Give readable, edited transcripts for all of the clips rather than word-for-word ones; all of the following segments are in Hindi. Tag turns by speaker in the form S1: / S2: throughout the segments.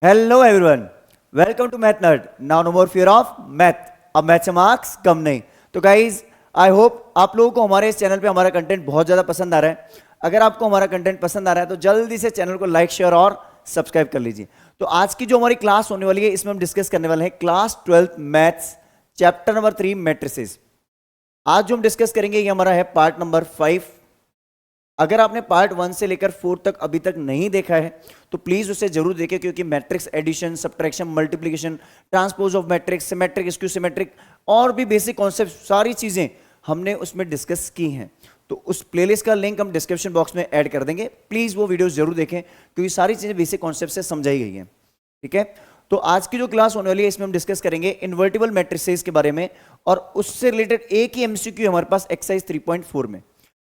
S1: Hello everyone, welcome to math nerd. Now no more fear of math. अब मैथ से मार्क्स कम नहीं। तो गाइज आई होप आप लोगों को हमारे इस चैनल पे हमारा कंटेंट बहुत ज़्यादा पसंद आ रहा है। अगर आपको हमारा कंटेंट पसंद आ रहा है तो जल्दी से चैनल को लाइक शेयर और सब्सक्राइब कर लीजिए। तो आज की जो हमारी क्लास होने वाली है इसमें हम डिस्कस करने वाले हैं class 12 maths chapter number 3 matrices. आज जो हम डिस्कस करेंगे ये हमारा है पार्ट नंबर 5। अगर आपने पार्ट 1 से लेकर 4 तक अभी तक नहीं देखा है तो प्लीज उसे जरूर देखें, क्योंकि matrix addition, subtraction, multiplication, transpose of matrix, symmetric, skew symmetric और भी बेसिक कॉन्सेप्ट सारी चीजें हमने उसमें डिस्कस की हैं। तो उस प्लेलिस्ट का लिंक हम डिस्क्रिप्शन बॉक्स में ऐड कर देंगे। प्लीज वो वीडियोस जरूर देखें क्योंकि सारी चीजें बेसिक कॉन्सेप्ट से समझाई गई हैं। ठीक है, तो आज की जो क्लास होने वाली है इसमें हम डिस्कस करेंगे इन्वर्टिबल मैट्रिसेस के बारे में, और उससे रिलेटेड एक ही एमसीक्यू हमारे पास एक्सरसाइज 3.4 में।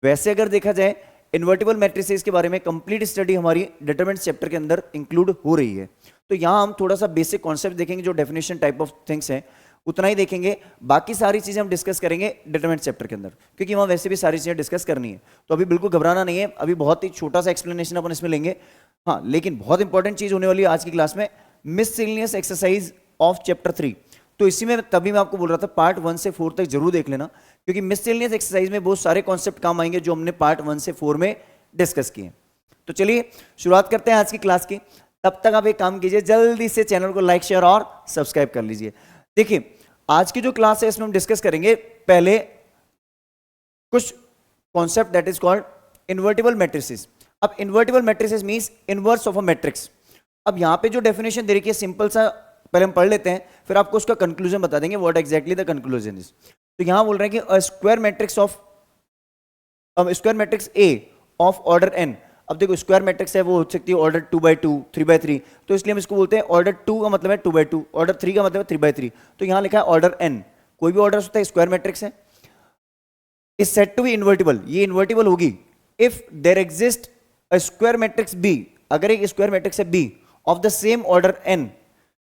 S1: वैसे अगर देखा जाए इन्वर्टिबल मैट्रिसेस के बारे में कंप्लीट स्टडी हमारी डिटरमिनेंट चैप्टर के अंदर इंक्लूड हो रही है। तो यहां हम थोड़ा सा बेसिक कॉन्सेप्ट देखेंगे, जो डेफिनेशन टाइप ऑफ थिंग्स हैं उतना ही देखेंगे। बाकी सारी चीजें हम डिस्कस करेंगे डिटरमिनेंट चैप्टर के अंदर, क्योंकि वहां वैसे भी सारी चीजें डिस्कस करनी है। तो अभी बिल्कुल घबराना नहीं है, अभी बहुत ही छोटा सा एक्सप्लेनेशन अपन इसमें लेंगे। हाँ, लेकिन बहुत इंपॉर्टेंट चीज होने वाली है आज की क्लास में, मिससेलेनियस एक्सरसाइज ऑफ चैप्टर 3। तो इसी में तभी मैं आपको बोल रहा था पार्ट 1 से 4 तक जरूर देख लेना, क्योंकि मिससेलेनियस एक्सरसाइज में बहुत सारे कॉन्सेप्ट काम आएंगे जो हमने पार्ट 1 से 4 में डिस्कस किए। तो चलिए शुरुआत करते हैं आज की क्लास की। तब तक आप एक काम कीजिए, जल्दी से चैनल को लाइक शेयर और सब्सक्राइब कर लीजिए। देखिए आज की जो क्लास है इसमें हम डिस्कस करेंगे पहले कुछ concept that is called invertible matrices. अब invertible matrices means inverse of a matrix. अब यहां पे जो डेफिनेशन दे रखी है सिंपल सा पहले हम पढ़ लेते हैं, फिर आपको उसका कंक्लूजन बता देंगे what exactly the conclusion is. तो यहां बोल रहे हैं कि अ square matrix A of order n। अब देखो स्क्वायर मैट्रिक्स है वो हो सकती है ऑर्डर 2x2, 3x3, तो इसलिए हम इसको बोलते हैं ऑर्डर 2 का मतलब है 2x2, ऑर्डर 3 का मतलब है 3x3। तो यहां लिखा है ऑर्डर n, कोई भी ऑर्डर होता है स्क्वायर मैट्रिक्स है, is said to be invertible, ये इन्वर्टिबल होगी if there exist a square matrix b, अगर एक स्क्वायर मैट्रिक्स है b of the same order n।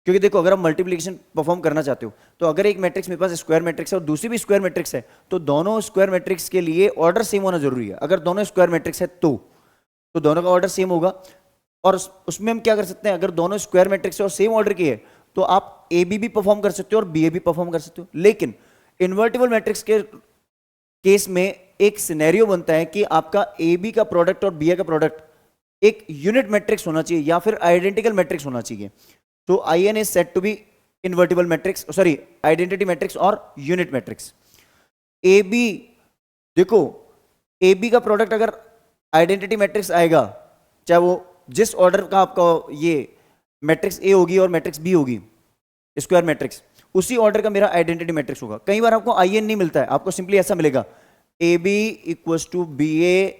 S1: क्योंकि देखो अगर आप मल्टीप्लिकेशन परफॉर्म करना चाहते हो तो अगर एक मैट्रिक्स मेरे पास स्क्वायर मैट्रिक्स है और दूसरी भी स्क्वायर मैट्रिक्स है तो दोनों स्क्वायर मैट्रिक्स के लिए ऑर्डर सेम होना जरूरी है। अगर दोनों स्क्वायर मैट्रिक्स है तो दोनों का ऑर्डर सेम होगा। और उसमें हम क्या कर सकते हैं, अगर दोनों स्क्वायर मैट्रिक्स है और सेम ऑर्डर की है तो आप ए बी भी परफॉर्म कर सकते हो और बी ए भी परफॉर्म कर सकते हो। लेकिन इन्वर्टिबल मैट्रिक्स के केस में एक सिनेरियो बनता है कि आपका ए बी का प्रोडक्ट और बी ए का प्रोडक्ट एक यूनिट मैट्रिक्स होना चाहिए या फिर आइडेंटिकल मैट्रिक्स होना चाहिए। तो IN is said to be invertible matrix, sorry, identity matrix और यूनिट मैट्रिक्स। AB देखो AB का प्रोडक्ट अगर आइडेंटिटी मैट्रिक्स आएगा, चाहे वो जिस ऑर्डर का आपका ये मैट्रिक्स A होगी और मैट्रिक्स B होगी स्क्वायर मैट्रिक्स, उसी ऑर्डर का मेरा आइडेंटिटी मैट्रिक्स होगा। कई बार आपको IN नहीं मिलता है, आपको सिंपली ऐसा मिलेगा AB equals to BA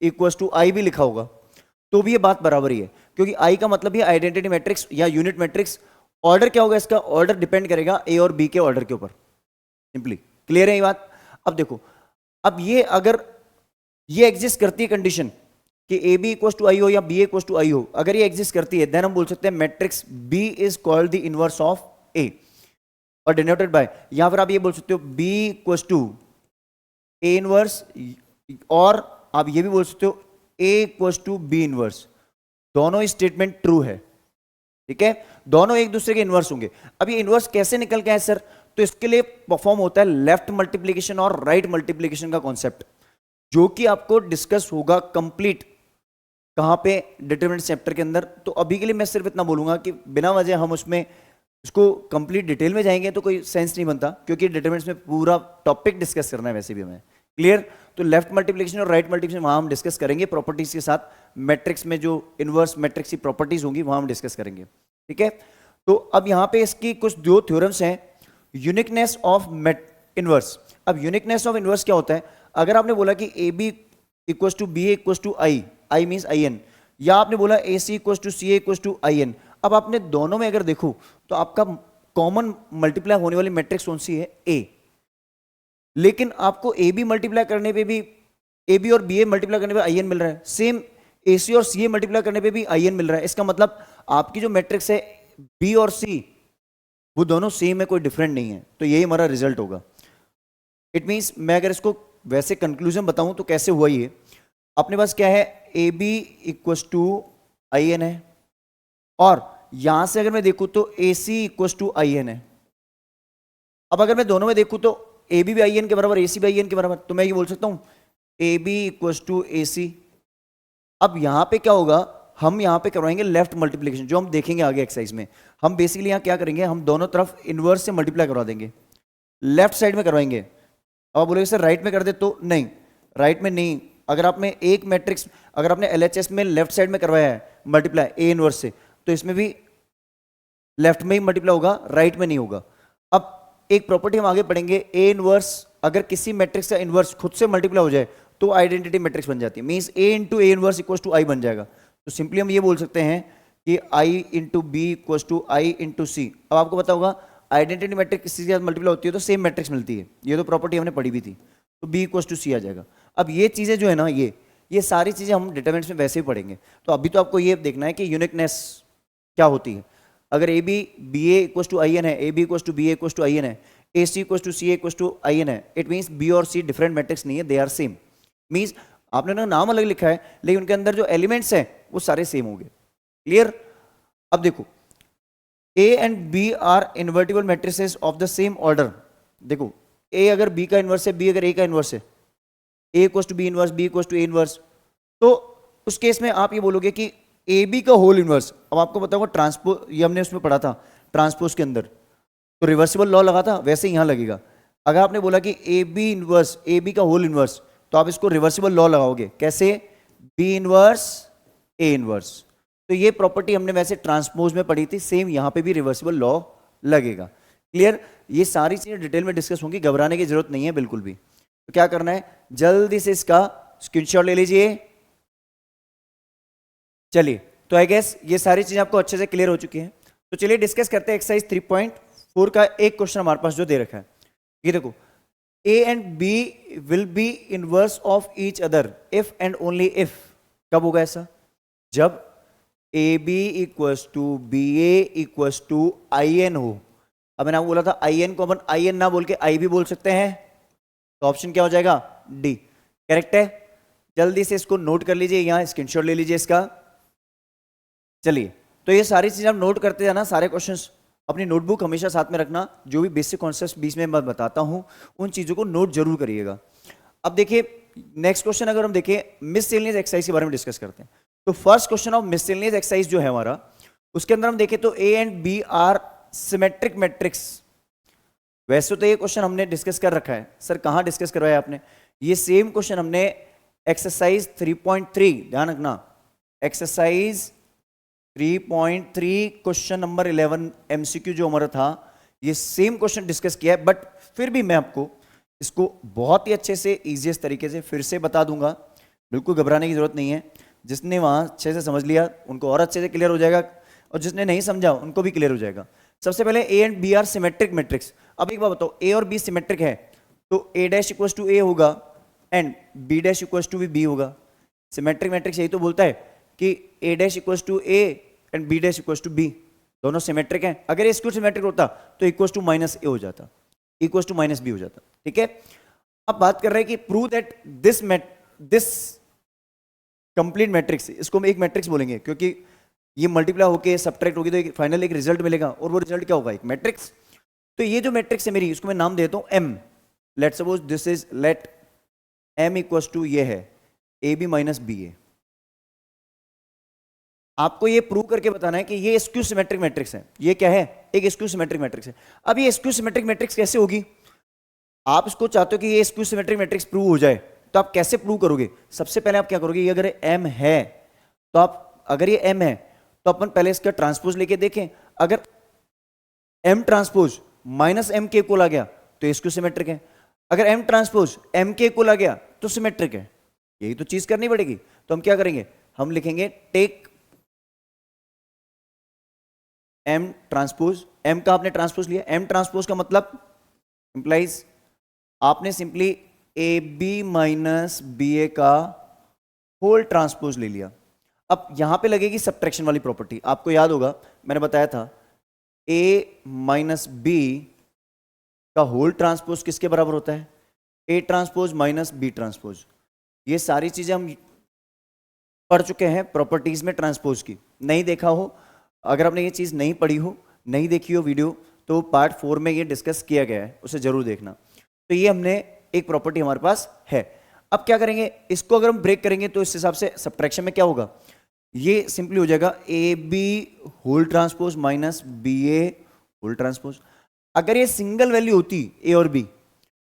S1: equals to IB लिखा होगा, तो भी ये बात बराबर ही है, क्योंकि आई का मतलब ही आइडेंटिटी मैट्रिक्स या यूनिट मैट्रिक्स। ऑर्डर क्या होगा इसका, ऑर्डर डिपेंड करेगा ए और बी के ऑर्डर के ऊपर। सिंपली क्लियर है ये बात। अब देखो, अब ये अगर ये एग्जिस्ट करती है कंडीशन कि ए बी इक्वल्स टू आई हो या बी इक्वल्स टू आई हो, अगर ये एग्जिस्ट करती है देन हम बोल सकते हैं matrix B is called the inverse of A और डिनोटेड बाय, या फिर आप ये बोल सकते हो B equals to A inverse, और आप ये भी बोल सकते हो A equals to B inverse. दोनों स्टेटमेंट ट्रू है, ठीक है, दोनों एक दूसरे के इनवर्स होंगे। अब ये इनवर्स कैसे निकल के आए सर, तो इसके लिए परफॉर्म होता है लेफ्ट मल्टीप्लिकेशन और राइट मल्टीप्लिकेशन का कॉन्सेप्ट, जो कि आपको डिस्कस होगा कंप्लीट कहां पे, डिटरमिनेंट चैप्टर के अंदर। तो अभी के लिए मैं सिर्फ इतना बोलूंगा कि बिना वजह हम उसमें इसको कंप्लीट डिटेल में जाएंगे तो कोई सेंस नहीं बनता, क्योंकि डिटरमिनेंट्स में पूरा टॉपिक डिस्कस करना है वैसे भी हमें। क्लियर, तो लेफ्ट मल्टीप्लिकेशन और राइट मल्टीप्लिकेशन वहां हम डिस्कस करेंगे प्रॉपर्टीज के साथ, मैट्रिक्स में जो इनवर्स मैट्रिक्स की प्रॉपर्टीज होंगी वहां हम डिस्कस करेंगे। ठीक है, तो अब यहां पे इसकी कुछ दो थ्योरम्स हैं। Uniqueness of inverse. अब यूनिकनेस ऑफ इनवर्स क्या होता है, अगर आपने बोला कि A B equals to B A equals to I, I means I N, या आपने बोला A C equals to C A equals to I N. अब आपने दोनों में अगर देखो तो आपका कॉमन मल्टीप्लाई होने वाली मैट्रिक्स कौन सी है, ए। लेकिन आपको ए बी मल्टीप्लाई करने पे भी, ए बी और बी ए मल्टीप्लाई करने पे आई एन मिल रहा है, सेम ए सी और सी ए मल्टीप्लाई करने पे भी आई एन मिल रहा है। इसका मतलब आपकी जो मैट्रिक्स है बी और सी वो दोनों सेम है, कोई डिफरेंट नहीं है। तो यही हमारा रिजल्ट होगा। इट मीन्स मैं अगर इसको वैसे कंक्लूजन बताऊं तो कैसे हुआ ये, अपने पास क्या है, A B equals to I N है और यहां से अगर मैं देखूं तो ए सी इक्व टू आई एन है। अब अगर मैं दोनों में देखूं तो ए बी आई एन के बराबर, ए सी भी आई एन के बराबर, तो मैं ये बोल सकता हूं ए बी इक्व टू ए सी। अब यहां पे क्या होगा, हम यहां पे करवाएंगे लेफ्ट मल्टीप्लीकेशन, जो हम देखेंगे आगे एक्सरसाइज में। हम बेसिकली यहां क्या करेंगे, हम दोनों तरफ इनवर्स से मल्टीप्लाई करवा देंगे, लेफ्ट साइड में करवाएंगे। अब आप बोलेंगे सर राइट में कर दे, तो नहीं, राइट में नहीं। अगर आपने एक मैट्रिक्स, अगर आपने एलएचएस में लेफ्ट साइड में करवाया है मल्टीप्लाई ए इनवर्स से, तो इसमें भी लेफ्ट में ही मल्टीप्लाई होगा, राइट में नहीं होगा। अब एक प्रॉपर्टी हम आगे पढ़ेंगे, ए इनवर्स अगर किसी मैट्रिक्स का इनवर्स खुद से मल्टीप्लाई हो जाए तो आइडेंटिटी मैट्रिक्स बन जाती है, means A into A inverse equal to I बन जाएगा। तो सिंपली हम ये बोल सकते हैं कि I into B equal to I into C. अब आपको पता होगा आइडेंटिटी मैट्रिक्स किसी के साथ मल्टीप्लाई होती है तो सेम मैट्रिक्स मिलती है, ये तो प्रॉपर्टी हमने पढ़ी भी थी। तो बी इक्वल टू सी आ जाएगा। अब ये चीजें जो है ना, ये सारी चीजें हम डिटरमिनेंट्स में वैसे ही पढ़ेंगे। तो अभी तो आपको ये देखना है कि यूनिकनेस क्या होती है। अगर A B B A equal to I N है, A B equal to B A equal to I N है, A C equal to C A equal to I N है, इट मीन्स बी और सी डिफरेंट मैट्रिक्स नहीं है, दे आर सेम। मीन्स आपने ना नाम अलग लिखा है लेकिन उनके अंदर जो एलिमेंट्स हैं वो सारे सेम होंगे। क्लियर? अब देखो, A and B are invertible matrices of the same order. देखो, ए अगर बी का इनवर्स है, बी अगर ए का इनवर्स है, A equal to B inverse, B equal to A inverse, तो उस केस में आप ये बोलोगे कि ए बी का होल इनवर्स। अब आपको पता होगा ट्रांसपोज, ये हमने उसमें पढ़ा था ट्रांसपोज के अंदर, तो रिवर्सिबल लॉ लगा था, वैसे ही यहां लगेगा। अगर आपने बोला कि A B inverse, A B का होल इनवर्स, तो आप इसको रिवर्सिबल लॉ लगाओगे, कैसे? B inverse A inverse. तो ये प्रॉपर्टी हमने वैसे ट्रांसपोज में पढ़ी थी, सेम यहां पे भी रिवर्सिबल लॉ लगेगा। क्लियर? ये सारी चीजें डिटेल में डिस्कस होंगी, घबराने की जरूरत नहीं है बिल्कुल भी। तो क्या करना है, जल्दी से इसका स्क्रीनशॉट ले लीजिए। चलिए, तो आई गेस ये सारी चीजें आपको अच्छे से क्लियर हो चुकी हैं। तो चलिए डिस्कस करते हैं एक्सरसाइज 3.4 का एक क्वेश्चन हमारे पास जो दे रखा है। ये देखो, A and B will be inverse of each other if and only if. कब होगा ऐसा? जब A B equals to B A equals to I n हो। अब मैंने आपको बोला था आई एन को अपन आई एन ना बोल के आई भी बोल सकते हैं, तो ऑप्शन क्या हो जाएगा? डी। करेक्ट है? जल्दी से इसको नोट कर लीजिए, यहां स्क्रीनशॉट ले लीजिए इसका। चलिए, तो ये सारी चीजें आप नोट करते जाना, सारे क्वेश्चंस अपनी नोटबुक हमेशा साथ में रखना। जो भी बेसिक कॉन्सेप्ट्स बीच में मैं बताता हूं उन चीजों को नोट जरूर करिएगा। अब देखिए नेक्स्ट क्वेश्चन, अगर हम देखें मिससेलेनियस एक्सरसाइज के बारे में डिस्कस करते हैं। तो first question of miscellaneous exercise जो है हमारा, उसके अंदर हम देखें तो A and B are symmetric matrix. वैसे तो ये क्वेश्चन हमने डिस्कस कर रखा है, सर कहां डिस्कस करवाया आपने? ये सेम क्वेश्चन हमने एक्सरसाइज 3.3, ध्यान रखना, एक्सरसाइज 3.3 क्वेश्चन नंबर 11 एमसीक्यू जो हमारा था, ये सेम क्वेश्चन डिस्कस किया है। बट फिर भी मैं आपको इसको बहुत ही अच्छे से इजीएस्ट तरीके से फिर से बता दूंगा, बिल्कुल घबराने की जरूरत नहीं है। जिसने वहां अच्छे से समझ लिया उनको और अच्छे से क्लियर हो जाएगा, और जिसने नहीं समझा उनको भी क्लियर हो जाएगा। सबसे पहले A and B are symmetric matrix. अब एक बात बताओ, ए और बी सिमेट्रिक है तो A dash equal to A होगा and B dash equal to भी बी होगा। सिमेट्रिक मैट्रिक्स यही तो बोलता है कि A dash equal to A and B dash equal to B, दोनों सिमेट्रिक हैं। अगर इसको सिमेट्रिक होता तो इक्वल टू माइनस ए हो जाता, इक्वल टू माइनस बी हो जाता। ठीक है? अब बात कर रहे हैं कि prove that this complete matrix, इसको हम एक मैट्रिक्स बोलेंगे क्योंकि ये मल्टीप्लाई होके सब्ट्रैक्ट होगी तो फाइनल एक रिजल्ट मिलेगा, और वो रिजल्ट क्या होगा? एक मैट्रिक्स। तो ये जो मैट्रिक्स है मेरी, इसको मैं नाम देता हूं M. Let suppose this is, let M equal to ये है A B minus B A. आपको ये प्रूव करके बताना है कि ये स्क्यू सिमेट्रिक मैट्रिक्स है। ये क्या है? एक स्क्यू सिमेट्रिक मैट्रिक्स है। अब ये स्क्यू सिमेट्रिक मैट्रिक्स कैसे होगी? आप इसको चाहते हो कि ये स्क्यू सिमेट्रिक मैट्रिक्स प्रूव हो जाए, तो आप कैसे प्रूव करोगे? सबसे पहले आप क्या करोगे, ये अगर एम है तो आप, अगर ये एम है तो अपन पहले इसका ट्रांसपोज लेके देखें। अगर एम ट्रांसपोज माइनस एम के इक्वल आ गया तो स्क्यू सिमेट्रिक है। अगर एम ट्रांसपोज एम के इक्वल आ गया तो सिमेट्रिक है। यही तो चीज करनी पड़ेगी। तो हम क्या करेंगे, हम लिखेंगे टेक एम ट्रांसपोज। एम का आपने ट्रांसपोज लिया, एम ट्रांसपोज का मतलब इंप्लाइज आपने simply A B minus B A का होल ट्रांसपोज ले लिया। अब यहां पे लगेगी सब्ट्रैक्शन वाली प्रॉपर्टी। आपको याद होगा मैंने बताया था ए माइनस बी का होल ट्रांसपोज किसके बराबर होता है? A transpose minus B transpose. ये सारी चीजें हम पढ़ चुके हैं प्रॉपर्टीज में ट्रांसपोज की, नहीं देखा हो अगर आपने ये चीज़ नहीं पढ़ी हो, नहीं देखी हो वीडियो, तो पार्ट 4 में ये डिस्कस किया गया है, उसे जरूर देखना। तो ये हमने एक प्रॉपर्टी हमारे पास है। अब क्या करेंगे, इसको अगर हम ब्रेक करेंगे तो इस हिसाब से सब्ट्रैक्शन में क्या होगा, ये सिंपली हो जाएगा A B whole transpose minus B A whole transpose. अगर ये सिंगल वैल्यू होती ए और बी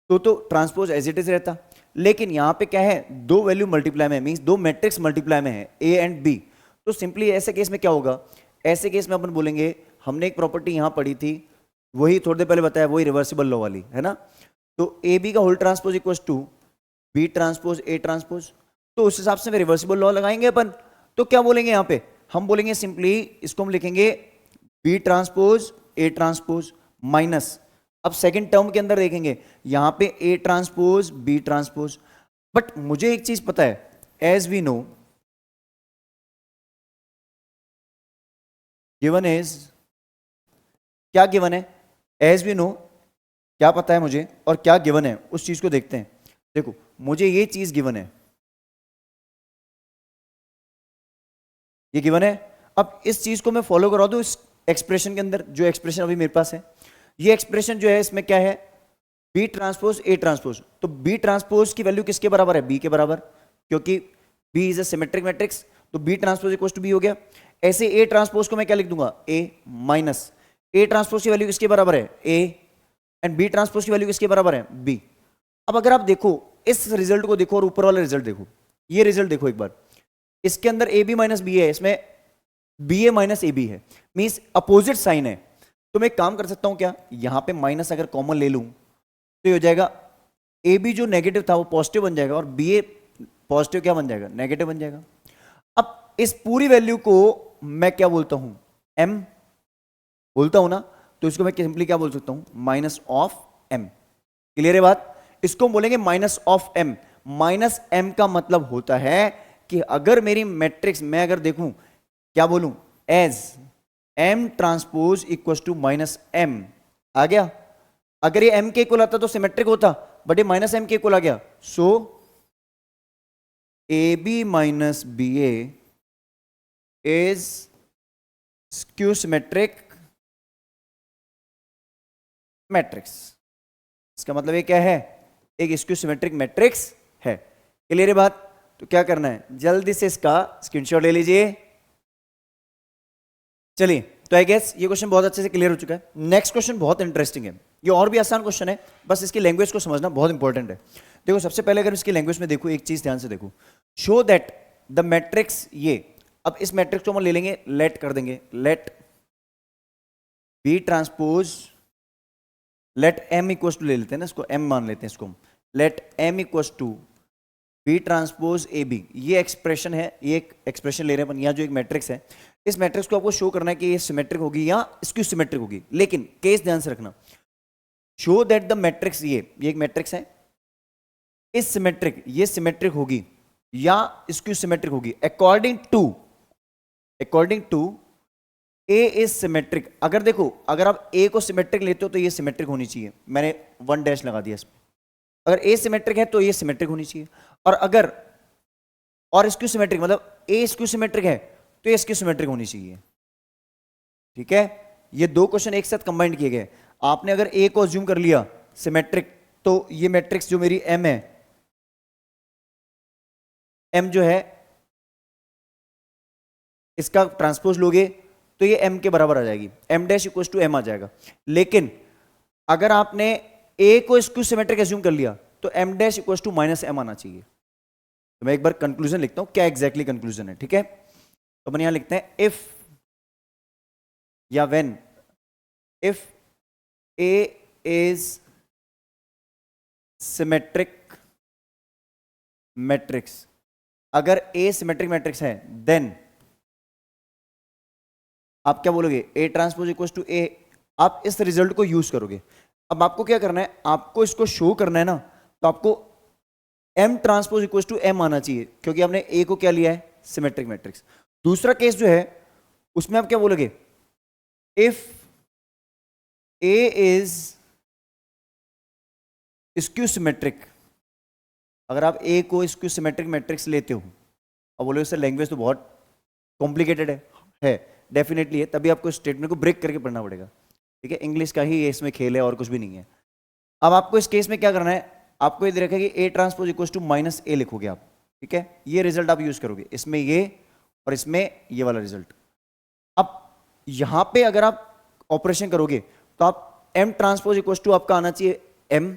S1: तो ट्रांसपोज एज इट इज रहता, लेकिन यहां पे क्या है, दो वैल्यू मल्टीप्लाई में, मींस दो मैट्रिक्स मल्टीप्लाई में है ए एंड बी। तो सिंपली ऐसे केस में क्या होगा, ऐसे केस में अपन बोलेंगे, हमने एक प्रॉपर्टी यहां पढ़ी थी, वही थोड़ी देर पहले बताया, वही रिवर्सिबल लॉ वाली है ना। तो ए बी का whole transpose equal to B transpose A transpose, तो उस हिसाब से रिवर्सिबल लॉ लगाएंगे अपन। तो क्या बोलेंगे यहां पे, हम बोलेंगे सिंपली, इसको हम लिखेंगे B transpose A transpose minus, अब सेकंड टर्म के अंदर देखेंगे यहां पे A transpose B transpose. But मुझे एक चीज पता है, as we know given is, क्या गिवन है, एज वी नो क्या पता है मुझे और क्या गिवन है, उस चीज को देखते हैं। देखो मुझे ये चीज गिवन है, ये गिवन है। अब इस चीज को मैं फॉलो करा दूं इस एक्सप्रेशन के अंदर, जो एक्सप्रेशन अभी मेरे पास है, ये एक्सप्रेशन जो है इसमें क्या है, बी ट्रांसपोज ए ट्रांसपोज। तो बी ट्रांसपोज की वैल्यू किसके बराबर है, बी के बराबर, क्योंकि B is a symmetric matrix, तो B transpose equal to B हो गया। ऐसे ए ट्रांसपोज को मैं क्या लिख दूंगा, ए माइनस ए ट्रांसपोज की वैल्यू किसके बराबर है, ए, एंड बी ट्रांसपोज की वैल्यू किसके बराबर है, बी। अब अगर आप देखो इस रिजल्ट को देखो और ऊपर वाला रिजल्ट देखो, ये रिजल्ट देखो एक बार, इसके अंदर ए बी माइनस बी है, इसमें B A minus A B है, मीन्स अपोजिट साइन है। तो मैं एक काम कर सकता हूं क्या, यहां पे माइनस अगर कॉमन ले लूं तो ये हो जाएगा, ए बी जो नेगेटिव था वो पॉजिटिव बन जाएगा और बी ए पॉजिटिव क्या बन जाएगा, नेगेटिव बन जाएगा। अब इस पूरी वैल्यू को मैं क्या बोलता हूं, एम बोलता हूं ना, तो इसको मैं सिंपली क्या बोल सकता हूं, माइनस ऑफ एम। क्लियर है बात, इसको बोलेंगे minus of M. Minus M का मतलब होता है कि अगर मेरी मैट्रिक्स मैं अगर देखूं, क्या बोलूं, as M transpose equal to minus M आ गया। अगर ये एम के इक्वल आता तो सिमेट्रिक होता, बट ये माइनस एम के इक्वल आ गया, so A B minus B A is skew symmetric matrix. इसका मतलब ये क्या है, एक स्क्यू सिमेट्रिक मैट्रिक्स है। क्लियर है बात, तो क्या करना है, जल्दी से इसका स्क्रीनशॉट ले लीजिए। चलिए, तो आई गेस ये क्वेश्चन बहुत अच्छे से क्लियर हो चुका है। नेक्स्ट क्वेश्चन बहुत इंटरेस्टिंग है, ये और भी आसान क्वेश्चन है, बस इसकी लैंग्वेज को समझना बहुत इंपॉर्टेंट है। देखो सबसे पहले अगर इसकी लैंग्वेज में देखो, एक चीज ध्यान से देखो, शो दैट द मैट्रिक्स ये, अब इस मैट्रिक्स को हम ले लेंगे, लेट कर देंगे, let B transpose, let M equals to ले लेते हैं ना, इसको एम मान लेते हैं, इसको let M equals to B transpose A B. ये एक्सप्रेशन है, ये एक एक्सप्रेशन ले रहे हैं अपन, यहाँ जो एक मैट्रिक्स है, इस मैट्रिक्स को आपको शो करना है कि ये सिमेट्रिक होगी या स्क्यू सिमेट्रिक होगी। लेकिन केस ध्यान से रखना, शो दैट द मैट्रिक्स ये एक मैट्रिक्स है, इस सिमेट्रिक, ये सिमेट्रिक होगी या स्क्यू सिमेट्रिक होगी according to A is symmetric. अगर देखो, अगर आप ए को सिमेट्रिक लेते हो तो ये सिमेट्रिक होनी चाहिए, मैंने 1 डैश लगा दिया इसमें। अगर ए सिमेट्रिक है तो ये सिमेट्रिक होनी चाहिए, और अगर और स्क्यू सिमेट्रिक मतलब ए स्क्यू सिमेट्रिक है तो ये स्क्यू सिमेट्रिक होनी चाहिए। ठीक है, ये दो क्वेश्चन एक साथ कंबाइंड किए गए। आपने अगर ए को अज्यूम कर लिया सिमेट्रिक, तो ये मैट्रिक्स जो मेरी एम है, एम जो है इसका ट्रांसपोज लोगे तो ये एम के बराबर आ जाएगी, M dash equal to M आ जाएगा। लेकिन अगर आपने ए को स्क्यू सिमेट्रिक एज्यूम कर लिया तो M dash equal to minus M आना चाहिए। तो मैं एक बार कंक्लूजन लिखता हूं, क्या एग्जैक्टली कंक्लूजन है। ठीक है, तो अपन यहां लिखते हैं, इफ या when, if A is symmetric matrix, अगर ए सिमेट्रिक मैट्रिक्स है, देन आप क्या बोलोगे, ए ट्रांसपोज इक्वल टू ए। आप इस रिजल्ट को यूज करोगे। अब आपको क्या करना है, आपको इसको शो करना है ना, तो आपको M transpose equal to M आना चाहिए, क्योंकि आपने ए को क्या लिया है, सिमेट्रिक मैट्रिक्स। दूसरा केस जो है उसमें आप क्या बोलोगे, if A is skew symmetric. अगर आप ए को स्क्यू सिमेट्रिक मैट्रिक्स लेते हो, अब बोलोगे सर लैंग्वेज तो बहुत कॉम्प्लिकेटेड है, डेफिनेटली है, तभी आपको स्टेटमेंट को ब्रेक करके पढ़ना पड़ेगा, ठीक है। इंग्लिश का ही इसमें खेल है और कुछ भी नहीं है। अब आपको इस केस में क्या करना है, आपको ये दे रखा है कि A transpose equal to minus A लिखोगे आप, ठीक है। ये रिजल्ट आप यूज करोगे, इसमें ये और इसमें ये वाला रिजल्ट। अब यहां पे अगर आप ऑपरेशन करोगे तो आप एम ट्रांसपोज इक्वल टू आपका आना चाहिए एम,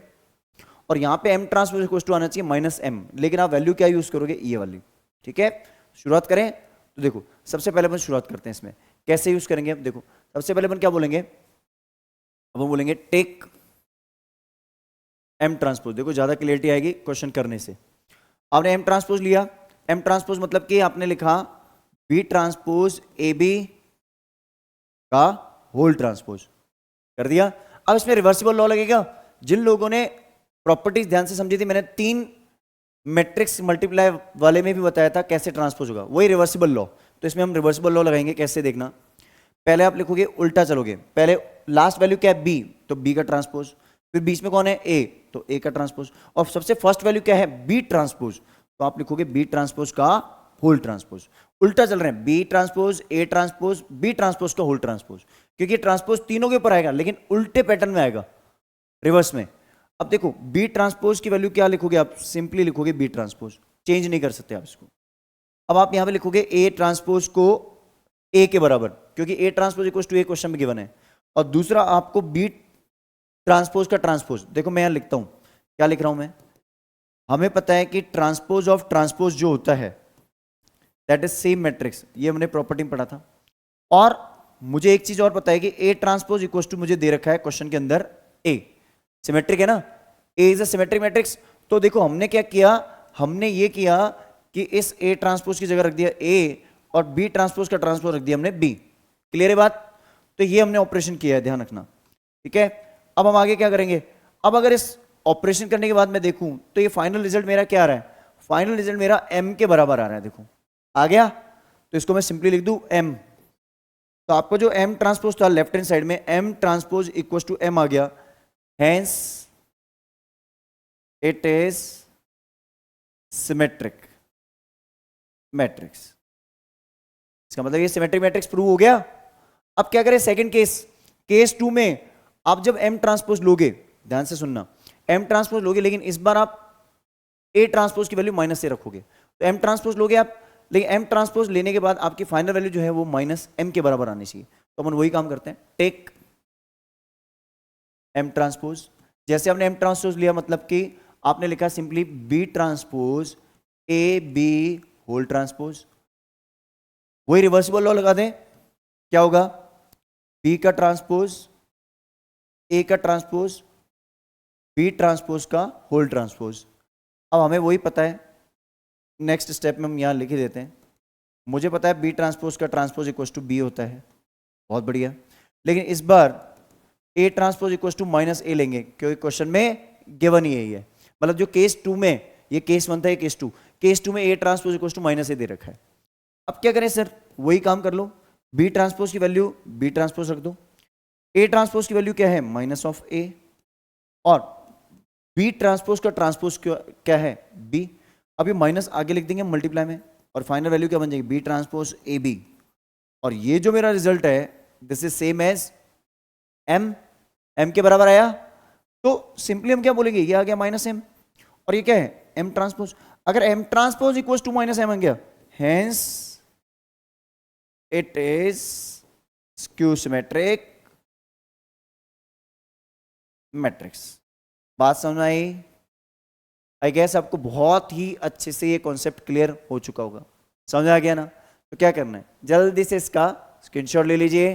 S1: और यहां पे एम ट्रांसपोज इक्वल टू आना चाहिए माइनस एम, लेकिन आप वैल्यू क्या यूज करोगे, ये वाली, ठीक है। शुरुआत करें तो देखो, सबसे पहले अपन शुरुआत करते हैं इसमें, कैसे यूज करेंगे। अब देखो सबसे पहले अपन क्या बोलेंगे, अब हम बोलेंगे टेक एम ट्रांसपोज। देखो ज्यादा क्लियरिटी आएगी क्वेश्चन करने से। आपने एम ट्रांसपोज लिया, एम ट्रांसपोज मतलब कि आपने लिखा बी ट्रांसपोज ए बी का होल ट्रांसपोज कर दिया। अब इसमें रिवर्सिबल लॉ लगेगा। जिन लोगों ने प्रॉपर्टीज ध्यान से समझी थी, मैंने 3 मैट्रिक्स मल्टीप्लाई वाले में भी बताया था कैसे ट्रांसपोज होगा, वही रिवर्सिबल लॉ। तो इसमें हम रिवर्सिबल लॉ लगाएंगे, कैसे देखना। पहले आप लिखोगे उल्टा चलोगे, पहले लास्ट वैल्यू क्या है बी, तो बी का ट्रांसपोज, फिर बीच में कौन है ए, तो ए का ट्रांसपोज, और सबसे फर्स्ट वैल्यू क्या है बी ट्रांसपोज, तो आप लिखोगे बी ट्रांसपोज का होल ट्रांसपोज। उल्टा चल रहे हैं, B transpose A transpose B transpose का होल ट्रांसपोज, क्योंकि ट्रांसपोज तीनों के ऊपर आएगा लेकिन उल्टे पैटर्न में आएगा, रिवर्स में। अब देखो बी ट्रांसपोज की वैल्यू क्या लिखोगे आप, सिंपली लिखोगे बी ट्रांसपोज, चेंज नहीं कर सकते आप इसको। अब आप यहां पे लिखोगे ए ट्रांसपोज को ए के बराबर, क्योंकि A transpose equal to A question में गिवन है, और दूसरा आपको बी ट्रांसपोज का ट्रांसपोज। देखो मैं यहां लिखता हूं, क्या लिख रहा हूं मैं, हमें पता है कि ट्रांसपोज ऑफ ट्रांसपोज जो होता है दैट इज सेम मैट्रिक्स, ये हमने प्रॉपर्टी में पढ़ा था। और मुझे एक चीज और पता है कि ए ट्रांसपोज इक्वल टू मुझे दे रखा है क्वेश्चन के अंदर ए, सिमेट्रिक है ना, ए इज अ सिमेट्रिक मैट्रिक्स। तो देखो हमने क्या किया, हमने ये किया कि इस ए ट्रांसपोज की जगह रख दिया ए, और बी ट्रांसपोज का ट्रांसपोज रख दिया हमने बी। क्लियर है बात, तो ये हमने ऑपरेशन किया है, ध्यान रखना, ठीक है। अब हम आगे क्या करेंगे, अब अगर इस ऑपरेशन करने के बाद मैं देखूं तो ये फाइनल रिजल्ट मेरा क्या आ रहा है, फाइनल रिजल्ट मेरा एम के बराबर आ रहा है। देखो आ गया, तो इसको मैं सिंपली लिख दूं एम। तो आपको जो एम ट्रांसपोज था लेफ्ट हैंड साइड में, M transpose equal to M आ गया, hence it is symmetric matrix. इसका मतलब ये सिमेट्रिक मैट्रिक्स प्रूव हो गया। अब क्या करें सेकंड केस, केस 2 में आप जब एम ट्रांसपोज लोगे, ध्यान से सुनना, एम ट्रांसपोज लोगे लेकिन इस बार आप ए ट्रांसपोज की वैल्यू माइनस से रखोगे। तो एम ट्रांसपोज लोगे आप, लेकिन एम ट्रांसपोज लेने के बाद आपकी फाइनल वैल्यू जो है वो माइनस एम के बराबर आनी चाहिए। तो अपन वही काम करते हैं, टेक एम ट्रांसपोज। जैसे आपने एम ट्रांसपोज लिया मतलब कि आपने लिखा simply B transpose A B whole transpose, वही रिवर्सिबल लॉ लगा दें, क्या होगा बी का ट्रांसपोज ए का ट्रांसपोज बी ट्रांसपोज का होल ट्रांसपोज। अब हमें वही पता है, नेक्स्ट स्टेप में हम यहां लिख ही देते हैं, मुझे पता है बी ट्रांसपोज का ट्रांसपोज इक्वल टू बी होता है, बहुत बढ़िया। लेकिन इस बार A transpose equal to minus A लेंगे, क्योंकि क्वेश्चन में गिवन ही यही है। मतलब जो केस 2 में, ये केस 1 था, ये केस 2 में A transpose equal to minus A दे रखा है। अब क्या करें सर, वही काम कर लो, बी ट्रांसपोज की वैल्यू बी ट्रांसपोज रख दो, ए ट्रांसपोज की वैल्यू क्या है माइनस ऑफ ए, और बी ट्रांसपोज का ट्रांसपोज क्या है बी। अभी माइनस आगे लिख देंगे मल्टीप्लाई में, और फाइनल वैल्यू क्या बन जाएगी बी ट्रांसपोज ए बी। और ये जो मेरा रिजल्ट है this is same as M, M के बराबर आया। तो सिंपली हम क्या बोलेंगे, ये आ गया माइनस एम, और ये क्या है एम ट्रांसपोज। अगर M transpose equal to minus M आ गया, hence it is skew symmetric matrix. बात समझ आई? आई गेस आपको बहुत ही अच्छे से ये कॉन्सेप्ट क्लियर हो चुका होगा, समझ आ गया ना। तो क्या करना है, जल्दी से इसका स्क्रीनशॉट ले लीजिए।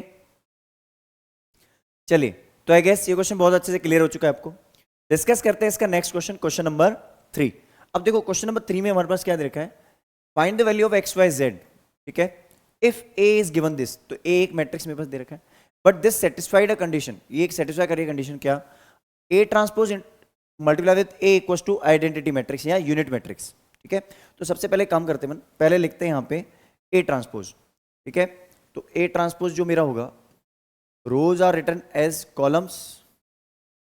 S1: चलिए, तो आई गेस ये क्वेश्चन बहुत अच्छे से क्लियर हो चुका है आपको। डिस्कस करते हैं इसका नेक्स्ट क्वेश्चन, क्वेश्चन नंबर 3। अब देखो क्वेश्चन नंबर 3 में हमारे पास क्या दे रखा है, find the value of x y Z, ठीक है। If A is given this, तो ए एक मैट्रिक्स मेरे पास दे रखा है, but this satisfied a condition, ये एक सेटिस्फाई कर रही है कंडीशन, क्या, A transpose multiply with A equals to identity matrix या यूनिट मैट्रिक्स, ठीक है। तो सबसे पहले काम करते हैं, पहले लिखते हैं यहाँ पे ए ट्रांसपोज, ठीक है। तो ए ट्रांसपोज जो मेरा होगा, रोज आर रिटर्न एज कॉलम्स,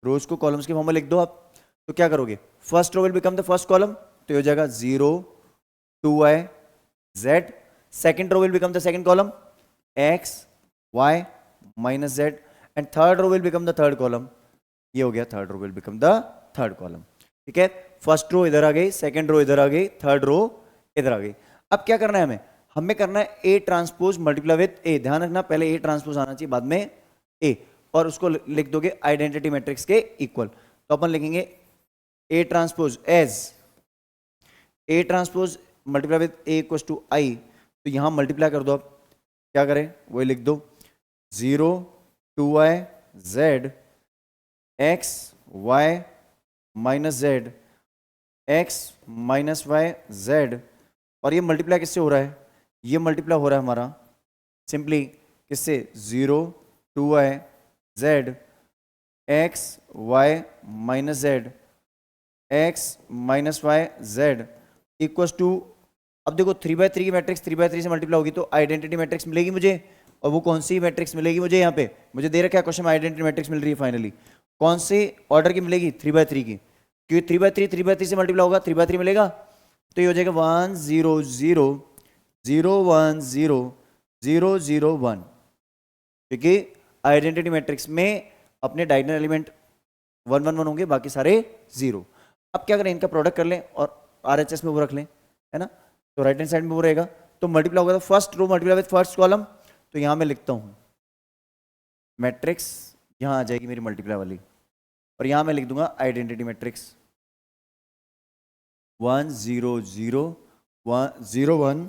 S1: रोज को कॉलम्स के फॉर्म में लिख दो आप। तो क्या करोगे, first row will become the first column, तो ये हो जाएगा 0 2i z, second row will become the second column, x Y minus z, and third row will become the third column. ये हो गया, third row will become the third column. ठीक है, फर्स्ट रो इधर आ गई, सेकंड रो इधर आ गई, थर्ड रो इधर आ गई. अब क्या करना है हमें करना है ए ट्रांसपोज मल्टीप्लाई विद ए. ध्यान रखना, पहले ए ट्रांसपोज आना चाहिए, बाद में ए, और उसको लिख दोगे आइडेंटिटी मैट्रिक्स के इक्वल. तो अपन लिखेंगे A transpose as A transpose multiply with A equal to I. तो यहां मल्टीप्लाई कर दो. अब क्या करें वही लिख दो, 0 2y z x Y minus Z x minus Y Z. और ये मल्टीप्लाई किससे हो रहा है? ये मल्टीप्लाई हो रहा है हमारा सिंपली किससे? 0 2y z x Y minus Z x minus Y z equals to, अब देखो 3/3 की मैट्रिक्स 3/3 से मल्टीप्लाई होगी तो आइडेंटिटी मैट्रिक्स मिलेगी मुझे. और वो कौन सी मैट्रिक्स मिलेगी मुझे? यहाँ पे मुझे दे रखा है क्वेश्चन में आइडेंटिटी मैट्रिक्स मिल रही है फाइनली. कौन से ऑर्डर की मिलेगी? 3/3 की, क्योंकि 3/3 से मल्टीप्लाई होगा 3/3 मिलेगा. तो ये हो जाएगा 1 0 0 0 1 0 0 0 1, क्योंकि आइडेंटिटी मैट्रिक्स में अपने डायगोनल एलिमेंट 1 1 1 होंगे, बाकी सारे 0. अब क्या करें, इनका प्रोडक्ट कर लें और RHS में वो रख लें, है ना. तो राइट हैंड साइड में वो रहेगा, तो मल्टीप्लाई होगा तो first row multiply with first column. तो यहां मैं लिखता हूं मैट्रिक्स, यहां आ जाएगी मेरी मल्टीप्लाई वाली, और यहां मैं लिख दूंगा आइडेंटिटी मैट्रिक्स 1 0 0 1 0 1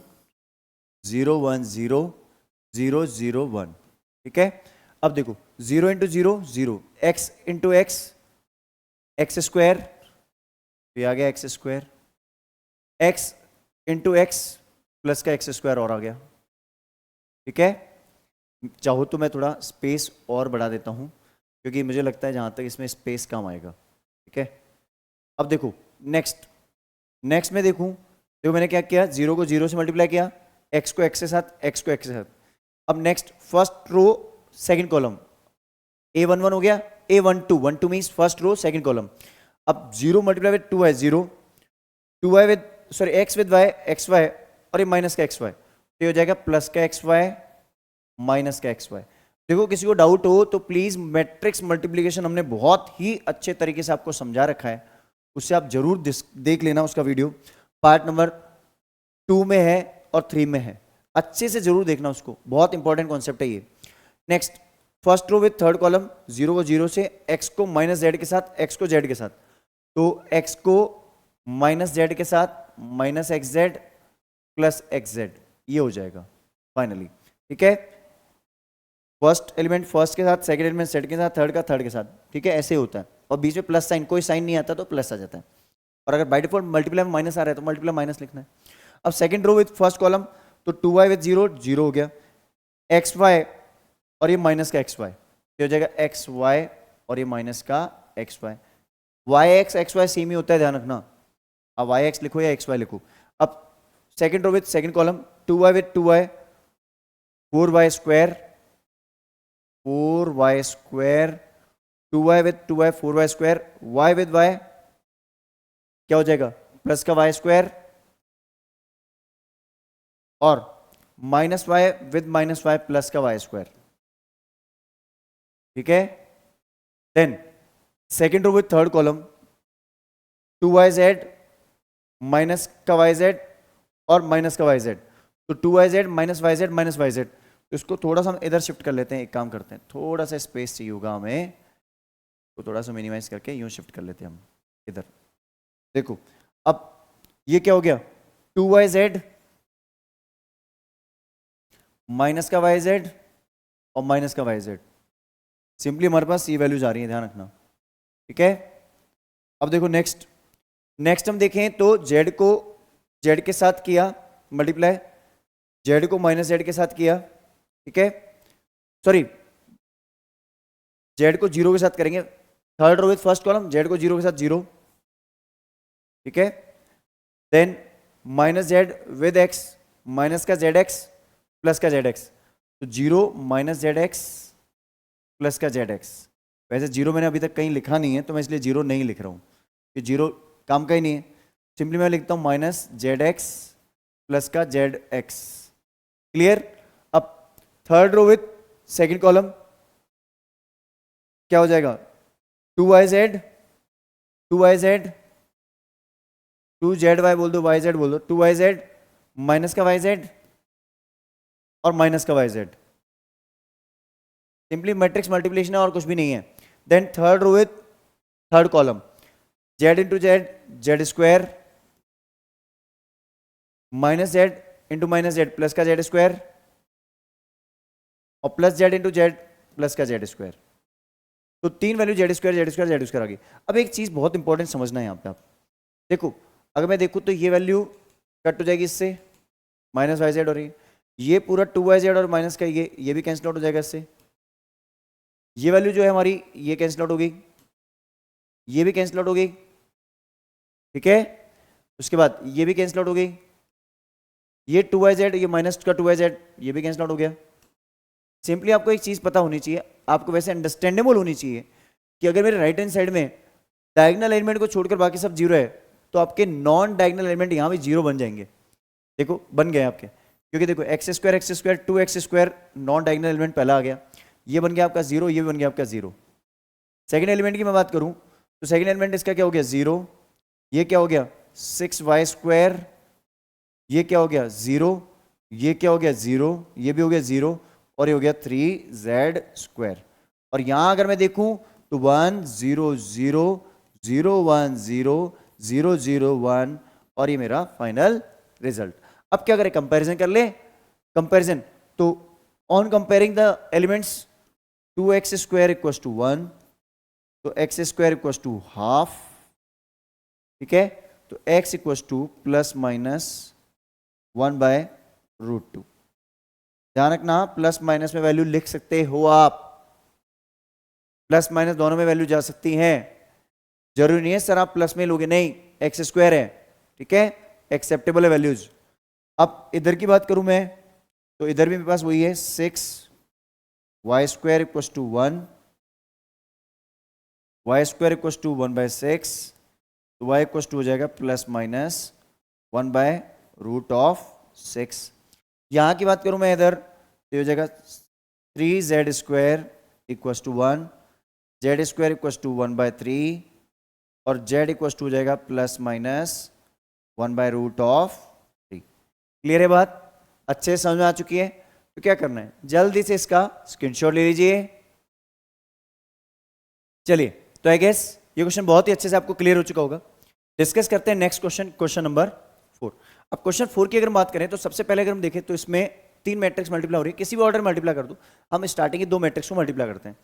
S1: 0 1 0 0 0 1. ठीक है, अब देखो 0 into 0 0, x into x x square, तो आ गया x square, x into x plus का एक्स स्क्वायर और आ गया. ठीक है, चाहो तो मैं थोड़ा स्पेस और बढ़ा देता हूं, क्योंकि मुझे लगता है जहां तक इसमें स्पेस कम आएगा. ठीक है, अब देखो नेक्स्ट में देखो मैंने क्या किया, 0 को 0 से मल्टीप्लाई किया, x को x के साथ, x को x के साथ. अब next first row second column, a11 हो गया, a12 12 means first row second column. अब 0 multiply with 2y 0 2y with sorry x with y xy, और ये माइनस का xy, तो ये हो जाएगा प्लस का xy माइनस का xy. देखो किसी को डाउट हो तो प्लीज मैट्रिक्स मल्टीप्लिकेशन हमने बहुत ही अच्छे तरीके से आपको समझा रखा है, उससे आप जरूर देख लेना. उसका वीडियो पार्ट नंबर 2 में है और 3 में है, अच्छे से जरूर देखना उसको, बहुत इंपॉर्टेंट कॉन्सेप्ट है ये. Next first row with third column, 0 को 0 से, x को माइनस जेड के साथ, x को z के साथ, तो x को माइनस जेड के साथ minus x Z plus x Z, ये हो जाएगा फाइनली. ठीक है, फर्स्ट एलिमेंट फर्स्ट के साथ, सेकंड एलिमेंट सेकंड के साथ, थर्ड का थर्ड के साथ. ठीक है, ऐसे होता है, और बीच में प्लस साइन, कोई साइन नहीं आता तो प्लस आ जाता है, और अगर बाय डिफॉल्ट मल्टीप्लाई में माइनस आ रहा है तो मल्टीप्लाई माइनस लिखना है. अब second row with first column, तो 2y विथ 0 0 हो गया, एक्स वाई और ये माइनस का एक्स वाई, ये हो जाएगा एक्स वाई और ये माइनस का X Y. Y X Y same ही होता है, ध्यान रखना. अब वाई एक्स लिखो या एक्स वाई लिखो. अब second row with second column, 2y with 2y 4y square 4y square, 2y with 2y 4y square, y with y क्या हो जाएगा? प्लस का y स्क्वायर, और minus y with minus y plus का y स्क्वायर. ठीक है, then second row with third column, 2yz minus का yz और माइनस का yz, तो 2yz माइनस yz, तो इसको थोड़ा सा हम इधर शिफ्ट कर लेते हैं. एक काम करते हैं, थोड़ा सा स्पेस चाहिए होगा हमें, तो थोड़ा सा मिनिमाइज करके यूं शिफ्ट कर लेते हैं हम इधर. देखो अब ये क्या हो गया, 2yz माइनस का yz और माइनस का yz. सिंपली हमारे पास ये वैल्यूज आ रही है, ध्यान रखना. ठीक है, अब देखो नेक्स्ट हम देखें तो z को z के साथ किया मल्टीप्लाई, z को माइनस z के साथ किया. ठीक है, सॉरी z को 0 के साथ करेंगे, third row with first column, z को 0 के साथ 0. ठीक है, देन minus z with x, minus का zx प्लस का zx, तो 0 माइनस zx प्लस का zx. वैसे 0 मैंने अभी तक कहीं लिखा नहीं है, तो मैं इसलिए 0 नहीं लिख रहा हूं, कि 0 काम का ही नहीं है. सिंपली मैं लिखता हूं माइनस zx प्लस का zx. क्लियर. अब third row with second column क्या हो जाएगा, 2yz 2yz 2zy बोल दो, yz बोल दो, 2yz माइनस का yz और माइनस का yz, सिंपली मैट्रिक्स मल्टीप्लिकेशन है और कुछ भी नहीं है। Then third row with third column z into Z Z square minus Z into minus Z plus का जेड स्क्वायर और plus Z into Z plus का जेड स्क्वायर। तो तीन value Z square Z square Z square आ गई। अब एक चीज बहुत इंपॉर्टेंट समझना है यहाँ पे, आप देखो अगर मैं देखूँ तो ये वैल्यू कट हो जाएगी इससे, माइनस वाई जेड हो रही है, ये पूरा 2yz और माइनस का ये भी कैंसिल आउट हो जाएगा इससे, ये वैल्यू जो है हमारी ये कैंसिल आउट हो गई, ये भी कैंसिल आउट हो गई, ठीक है। उसके बाद ये भी कैंसिल आउट हो गई, ये 2yz ये माइनस का 2yz ये भी कैंसिल आउट हो गया। सिंपली आपको एक चीज पता होनी चाहिए, आपको वैसे अंडरस्टैंडेबल होनी चाहिए कि अगर मेरे राइट हैंड साइड में डायगोनल एलिमेंट को छोड़कर बाकी सब जीरो है तो आपके नॉन डायगोनल एलिमेंट यहां भी जीरो बन जाएंगे। देखो बन गए आपके, क्योंकि देखो x square 2x² non diagonal element पहला आ गया, ये बन गया आपका जीरो, ये भी बन गया आपका जीरो। सेकंड एलिमेंट की मैं बात करूं तो सेकंड एलिमेंट इसका क्या हो गया जीरो, ये क्या हो गया 6y², ये क्या हो गया जीरो, ये क्या हो गया जीरो, ये भी हो गया जीरो और ये हो गया 3z²। और यहां अगर मैं देखूं तो 1 0 0 0 1 0 0 0 1 और ये मेरा फाइनल रिजल्ट। अब क्या करें, कंपैरिजन कर ले, कंपैरिजन तो on comparing the elements 2x² equals to 1 तो x² इक्वल्स टू हाफ, ठीक है, तो x equals two plus minus 1/√2। ध्यान रखना प्लस माइनस में वैल्यू लिख सकते हो आप, प्लस माइनस दोनों में वैल्यू जा सकती हैं, जरूरी नहीं है सर आप प्लस में लोगे, नहीं x² है, ठीक है, एक्सेप्टेबल है वैल्यूज। अब इधर की बात करूं मैं तो इधर भी मेरे पास वही है 6y² equals to 1, y² equals to 1/6 तो y इक्वल्स टू हो जाएगा प्लस माइनस 1/√6। यहां की बात करूं मैं इधर तो हो जाएगा 3z² equals to 1, z² equals to 1/3 और z इक्वल्स टू हो जाएगा प्लस माइनस 1/√3। क्लियर है बात, अच्छे से समझ में आ चुकी है। तो क्या करना है, जल्दी से इसका स्क्रीनशॉट ले लीजिए। चलिए तो आई गेस ये क्वेश्चन बहुत ही अच्छे से आपको क्लियर हो चुका होगा। डिस्कस करते हैं नेक्स्ट क्वेश्चन, क्वेश्चन नंबर 4। अब क्वेश्चन 4 की अगर बात करें तो सबसे पहले अगर हम देखें तो इसमें 3 मैट्रिक्स मल्टीप्लाई हो रही है, किसी भी ऑर्डर मल्टीप्लाई कर दो, हम स्टार्टिंग के 2 मैट्रिक्स को मल्टीप्लाई करते हैं।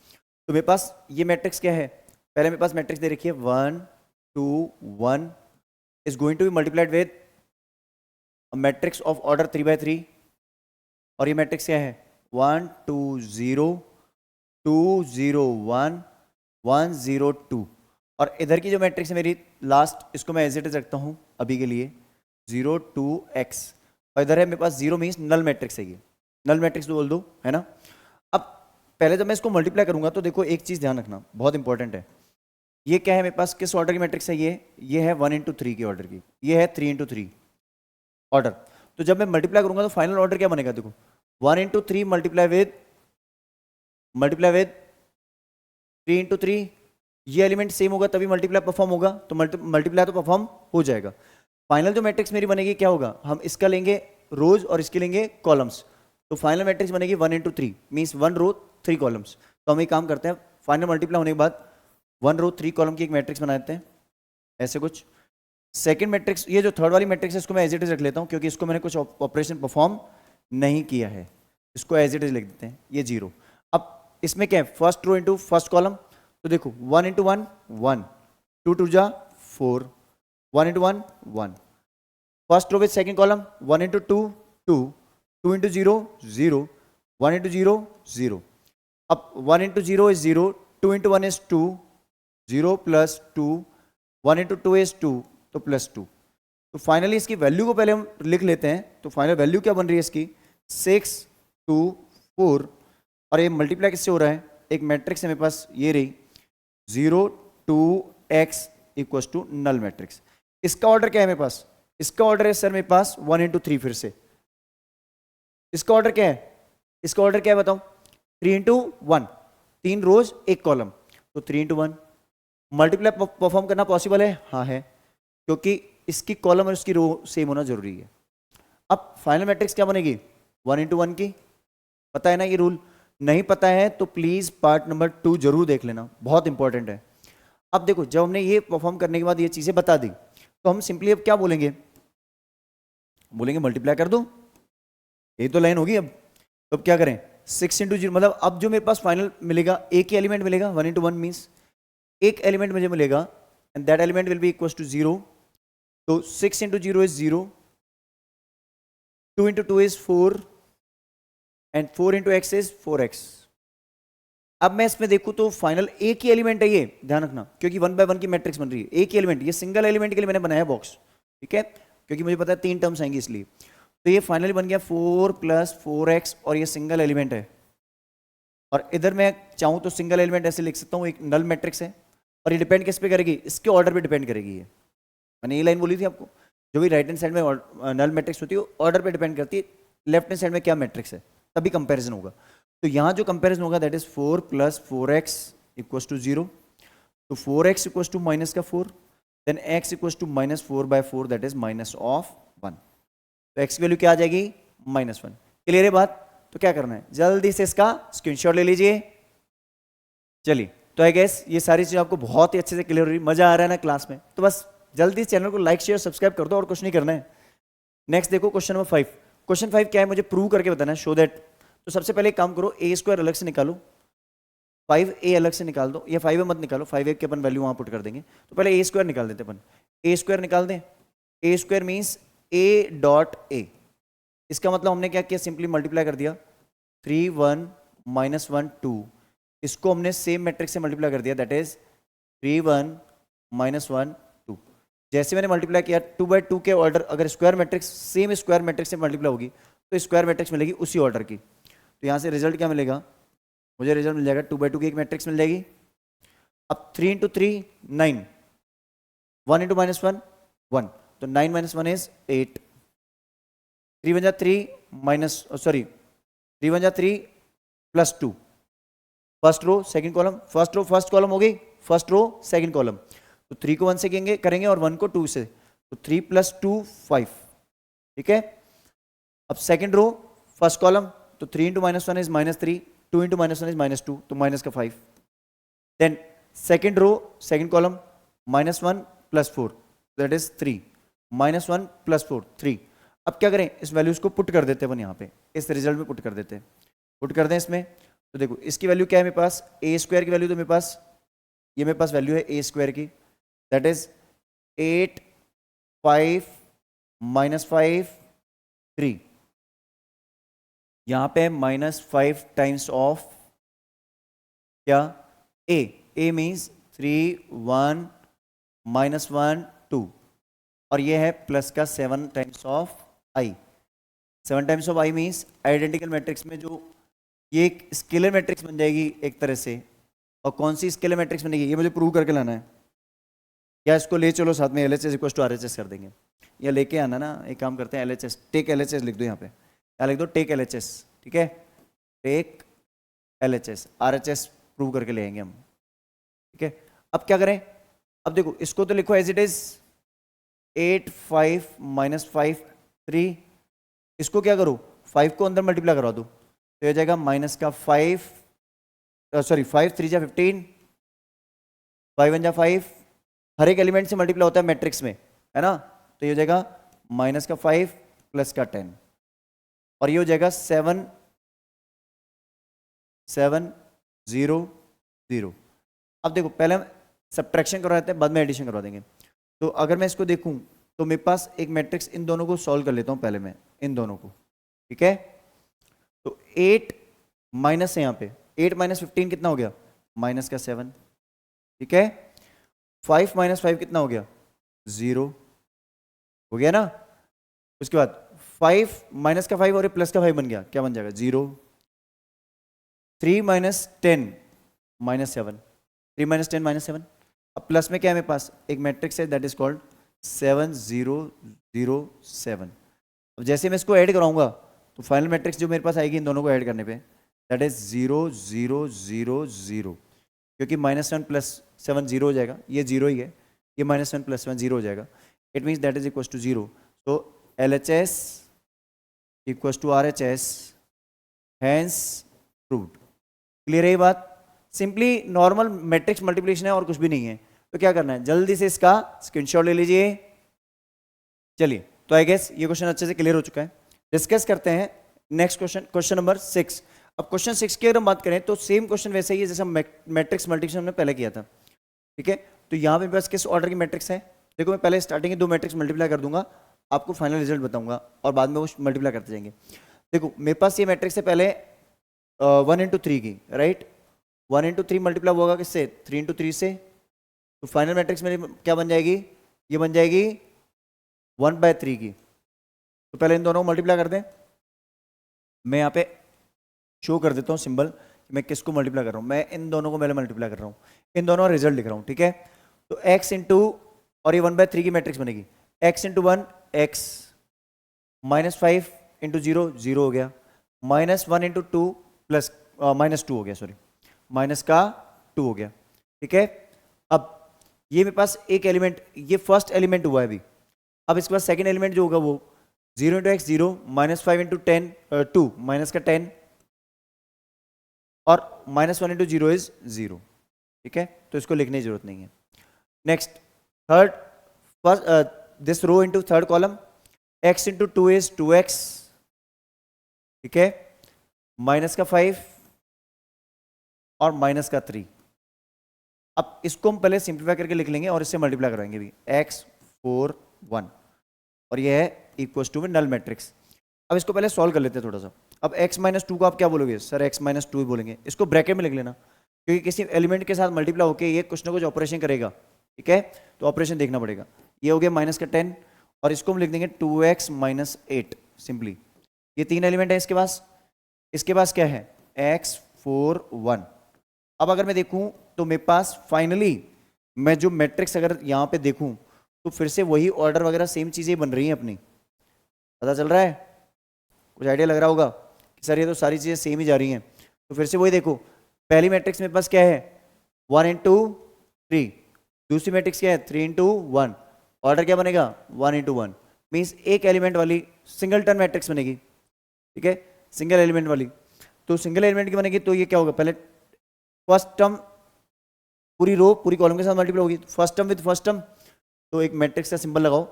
S1: तो मेरे पास ये मैट्रिक्स क्या है, पहले मेरे पास मैट्रिक्स दे रखी है 1 2 1 is going to be multiplied with matrix of order 3/3 और ये मैट्रिक्स क्या है 1 2 0 2 0 1 1 0 2 और इधर की जो मैट्रिक्स है मेरी लास्ट, इसको मैं एज इट इज रखता हूं अभी के लिए 0 2 x और इधर है मेरे पास 0 मीन्स नल मैट्रिक्स है, ये नल मैट्रिक्स बोल दो, है ना। अब पहले जब मैं इसको मल्टीप्लाई करूंगा तो देखो एक चीज ध्यान रखना बहुत इंपॉर्टेंट है, ये क्या है मेरे पास किस ऑर्डर की मैट्रिक्स है, ये है 1 into 3 की ऑर्डर की, ये है 3 into 3 ऑर्डर। तो जब मैं मल्टीप्लाई करूंगा तो फाइनल ऑर्डर क्या बनेगा, देखो 1 into 3 मल्टीप्लाई विद 3 into 3, ये एलिमेंट सेम होगा तभी मल्टीप्लाई परफॉर्म होगा, तो मल्टीप्लाई तो परफॉर्म हो जाएगा। फाइनल जो मैट्रिक्स मेरी बनेगी क्या होगा, हम इसका लेंगे रोज और इसके लेंगे कॉलम्स, तो फाइनल मैट्रिक्स बनेगी 1 into 3 मीन्स 1 रो 3 कॉलम्स। तो हम एक काम करते हैं, फाइनल मल्टीप्लाई होने के बाद 1 रो 3 कॉलम की एक मैट्रिक्स बना देते हैं ऐसे कुछ। सेकंड मैट्रिक्स, ये जो थर्ड वाली मैट्रिक्स है इसको मैं एज इट इज रख लेता हूं क्योंकि इसको मैंने कुछ ऑपरेशन परफॉर्म नहीं किया है, इसको एज इट इज लिख देते हैं, ये 0। अब इसमें क्या है, first row into first column, तो देखो 1 into 1 1 2 2 जा 4 1 into 1 1 first row with second column 1 into 2 2 2 into 0 0 1 into 0 0। अब 1 into 0 is 0 2 into 1 is 2 0 plus 2 1 into 2 is 2 तो प्लस 2। तो फाइनली इसकी वैल्यू को पहले हम लिख लेते हैं, तो फाइनल वैल्यू क्या बन रही है इसकी 6 2 4 और ये मल्टीप्लाई किससे हो रहा है, एक मैट्रिक्स है मेरे पास ये रही 0 2 x equals to null matrix. इसका ऑर्डर क्या है मेरे पास, इसका ऑर्डर है सर मेरे पास 1 into 3, फिर से इसका ऑर्डर क्या है इसका ऑर्डर क्या है बताओ? 3 into 1, 3 रोज 1 कॉलम, तो 3 into 1। मल्टीप्लाई परफॉर्म करना पॉसिबल है? हाँ है, क्योंकि इसकी कॉलम और इसकी रो सेम होना जरूरी है। अब फाइनल मैट्रिक्स क्या बनेगी? 1 into 1 की। पता है ना ये रूल? नहीं पता है तो प्लीज पार्ट नंबर 2 जरूर देख लेना, बहुत इंपॉर्टेंट है। अब देखो, जब हमने ये परफॉर्म करने के बाद ये चीजें बता दी, तो हम सिंपली अब क्या बोलेंगे? बोलेंगे मल्टीप्लाई कर दो, यही तो लाइन होगी। अब क्या करें? 6 into 0, मतलब अब जो मेरे पास फाइनल मिलेगा, एक ही एलिमेंट मिलेगा। 1 into 1 मीन्स एक एलिमेंट मुझे मिलेगा, and that element will be equal to 0। तो 6 into 0 is 0, 2 into 2 is 4, and 4 into x is 4x। अब मैं इसमें देखूं तो फाइनल एक ही एलिमेंट है, ये ध्यान रखना, क्योंकि 1 by 1 की मैट्रिक्स बन रही है, एक ही एलिमेंट। ये सिंगल एलिमेंट के लिए मैंने बनाया बॉक्स, ठीक है, क्योंकि मुझे पता है 3 टर्म्स आएंगी इसलिए। तो ये फाइनली बन गया 4 + 4x, और ये सिंगल एलिमेंट है। और इधर मैं चाहूं तो सिंगल एलिमेंट ऐसे लिख सकता हूं, एक नल मैट्रिक्स है। और ये डिपेंड किस पे करेगी? इसके ऑर्डर पे डिपेंड करेगी। ये मैंने ये लाइन बोली थी आपको, जो भी राइट हैंड साइड में नल मैट्रिक्स होती है ऑर्डर पे डिपेंड करती है, लेफ्ट हैंड साइड में क्या मैट्रिक्स है, तभी कंपैरिजन होगा। तो यहाँ जो कंपैरिजन होगा दैट इज 4 + 4x = 0। तो 4x = -4, then x = -4/4, that is -1। तो x की वैल्यू क्या आ जाएगी? -1। क्लियर है बात? तो क्या करना है, जल्दी से इसका स्क्रीनशॉट ले लीजिए। चलिए, तो आई गेस ये सारी चीज़ आपको बहुत ही अच्छे से क्लियर हो रही, मजा आ रहा है ना क्लास में? तो बस जल्दी चैनल को लाइक शेयर सब्सक्राइब कर दो, और कुछ नहीं करना है। नेक्स्ट देखो क्वेश्चन नंबर 5। क्वेश्चन 5 क्या है मुझे प्रूव करके बताना है, शो दैट। तो सबसे पहले एक काम करो, a² अलग से निकालो, 5a अलग से निकाल दो, या 5a मत निकालो, 5a की अपन वैल्यू वहां पुट कर देंगे। तो पहले a² निकाल देते अपन, a² निकाल दें। a² means a.a। इसका मतलब हमने क्या किया, सिंपली मल्टीप्लाई कर दिया, 3 1 -1 2, इसको हमने सेम मैट्रिक्स से मल्टीप्लाई कर दिया, दैट इज 3 1 -1 2। जैसे मैंने मल्टीप्लाई किया 2/2 के ऑर्डर, अगर square matrix same square matrix से मल्टीप्लाई होगी तो स्क्वायर मैट्रिक्स मिलेगी उसी ऑर्डर की। तो यहाँ से रिजल्ट क्या मिलेगा? मुझे रिजल्ट मिल जाएगा 2/2 की एक मैट्रिक्स मिल जाएगी। अब 3 into 3 9, 1 into -1 1, तो 9 - 1 is 8, 3 1 3 3 1 3 + 2, first row second column, first row first column हो गई, फर्स्ट रो सेकंड कॉलम। तो 3 को 1 से करेंगे और 1 को 2 से, तो 3 + 2 5, ठीक है। अब सेकंड रो फर्स्ट कॉलम, तो 3 into -1 is -3, 2 into -1 is -2, तो माइनस का 5। Then second row second column, -1 + 4, that is 3, -1 + 4 3। अब क्या करें, इस वैल्यूज को पुट कर देते हैं अपन यहाँ पे, इस रिजल्ट में पुट कर देते हैं, पुट कर दें इसमें। तो देखो इसकी वैल्यू क्या है मेरे पास, a² की वैल्यू, तो मेरे पास ये मेरे पास वैल्यू है a² की, दैट इज 8 5 -5 3। यहाँ पे -5 टाइम्स ऑफ क्या, a मीन्स 3 1 -1 2, और ये है प्लस का 7 times of i। 7 times of i means identical matrix में जो ये एक स्केलर मैट्रिक्स बन जाएगी एक तरह से। और कौन सी स्केलर मैट्रिक्स बनेगी ये मुझे प्रूव करके लाना है। या इसको ले चलो साथ में, LHS = RHS कर देंगे, या लेके आना ना, एक काम करते हैं LHS, टेक LHS लिख दो यहाँ पे, क्या लिख दो, टेक LHS, ठीक है, टेक LHS, RHS प्रूव करके ले आएंगे हम, ठीक है। अब क्या करें, अब देखो इसको तो लिखो एज इट इज 8 5 -5 3, इसको क्या करो 5 को अंदर मल्टीप्लाई करवा दो, तो हो जाएगा -5 5 3 × 15, 5 1 × 5, हर एक एलिमेंट से मल्टीप्लाई होता है मैट्रिक्स में, है ना। तो ये हो जाएगा -5 + 10, और ये हो जाएगा 7 7 0 0। अब देखो पहले हम सब्ट्रैक्शन करवाते हैं, बाद में एडिशन करवा देंगे। तो अगर मैं इसको देखूं तो मेरे पास एक मैट्रिक्स, इन दोनों को सॉल्व कर लेता हूं पहले मैं, इन दोनों को, ठीक है। तो 8 माइनस है यहाँ पे, 8 - 15 कितना हो गया, -7, ठीक है। 5 - 5 कितना हो गया, 0 हो गया ना। उसके बाद 5 -5 और +5 बन गया, क्या बन जाएगा, 0। 3 - 10 -7, 3 - 10 -7। अब प्लस में क्या है मेरे पास, एक मैट्रिक्स है दैट इज कॉल्ड 7 0 0 7। अब जैसे मैं इसको ऐड कराऊंगा तो फाइनल मैट्रिक्स जो मेरे पास आएगी इन दोनों को ऐड करने पे, दैट इज 0 0 0 0, क्योंकि -7 + 7 0 हो जाएगा, ये 0 ही है, ये -7 + 7 0 हो जाएगा, it means that is equal to 0. तो LHS equal to RHS, hence proved. Clear है ये बात? सिंपली नॉर्मल मैट्रिक्स मल्टीप्लिकेशन है और कुछ भी नहीं है. तो क्या करना है, जल्दी से इसका स्क्रीनशॉट ले लीजिए. चलिए, तो आई गेस ये क्वेश्चन अच्छे से क्लियर हो चुका है. डिस्कस करते हैं नेक्स्ट क्वेश्चन, क्वेश्चन नंबर 6. अब क्वेश्चन 6 की अगर हम बात करें तो सेम क्वेश्चन वैसे ही है जैसे मैट्रिक्स मल्टीप्लिकेशन हमने पहले किया था. ठीक है, तो यहाँ पे बस किस ऑर्डर की मैट्रिक्स है, देखो मैं पहले स्टार्टिंग के 2 मैट्रिक्स मल्टीप्लाई कर दूंगा, आपको फाइनल रिजल्ट बताऊंगा और बाद में वो मल्टीप्लाई करते जाएंगे. देखो मेरे पास ये मैट्रिक्स है पहले 1 × 3 की, राइट. 1 × 3 मल्टीप्लाई होगा किससे, 3 × 3 से. तो फाइनल मैट्रिक्स मेरी क्या बन जाएगी, ये बन जाएगी 1/3 की. तो पहले इन दोनों को मल्टीप्लाई कर दें. मैं यहाँ पे शो कर देता हूँ सिंबल, मैं किसको मल्टीप्लाई कर रहा हूँ. मैं इन दोनों को पहले मल्टीप्लाई कर रहा हूँ, इन दोनों का रिजल्ट लिख रहा हूँ. ठीक है, तो x इंटू, और ये 1/3 की मैट्रिक्स बनेगी, x इंटू 1 x, -5 इंटू 0 0 हो गया, -1 इंटू 2 प्लस -2 हो गया, सॉरी माइनस का 2 हो गया. ठीक है, अब ये मेरे पास एक एलिमेंट, ये फर्स्ट एलिमेंट हुआ है अभी. अब इसके बाद सेकंड एलिमेंट जो होगा वो 0 इंटू एक्स 0, -5 इंटू 2 माइनस का 10, और -1 इंटू 0 इज 0. ठीक है, तो इसको लिखने की जरूरत नहीं है. Next third, first this row into third column, x into 2 is 2x. ठीक है, माइनस का 5 और माइनस का 3. अब इसको हम पहले सिंप्लीफाई करके लिख लेंगे और इससे मल्टीप्लाई कराएंगे भी, x 4 1, और ये है इक्वल टू में नल मैट्रिक्स. अब इसको पहले सॉल्व कर लेते हैं थोड़ा सा. अब x - 2 को आप क्या बोलोगे, सर x - 2 ही बोलेंगे. इसको ब्रैकेट में लिख लेना, क्योंकि किसी एलिमेंट के साथ मल्टीप्लाई होकर ये कुछ ना कुछ ऑपरेशन करेगा. ठीक है, तो ऑपरेशन देखना पड़ेगा. ये हो गया माइनस का 10, और इसको हम लिख देंगे 2x - 8 सिंपली. ये 3 एलिमेंट है इसके पास. इसके पास क्या है, x 4 1. अब अगर मैं देखूं तो मेरे पास फाइनली मैं जो मैट्रिक्स अगर यहाँ पे देखूं तो फिर से वही ऑर्डर वगैरह सेम चीजें बन रही हैं अपनी. पता चल रहा है, कुछ आइडिया लग रहा होगा कि सर ये तो सारी चीजें सेम ही जा रही हैं. तो फिर से वही देखो, पहली मैट्रिक्स मेरे पास क्या है, 1 इंटू 3. दूसरी मैट्रिक्स क्या है, 3 इंटू 1. ऑर्डर क्या बनेगा, 1 इंटू 1. मीन्स एक एलिमेंट वाली सिंगल टर्न मैट्रिक्स बनेगी. ठीक है, सिंगल एलिमेंट वाली. तो सिंगल एलिमेंट की बनेगी तो ये क्या होगा, पहले फर्स्ट टर्म पूरी रो पूरी कॉलम के साथ मल्टीप्लाई होगी, first term with first term. तो एक मैट्रिक्स का सिंबल लगाओ,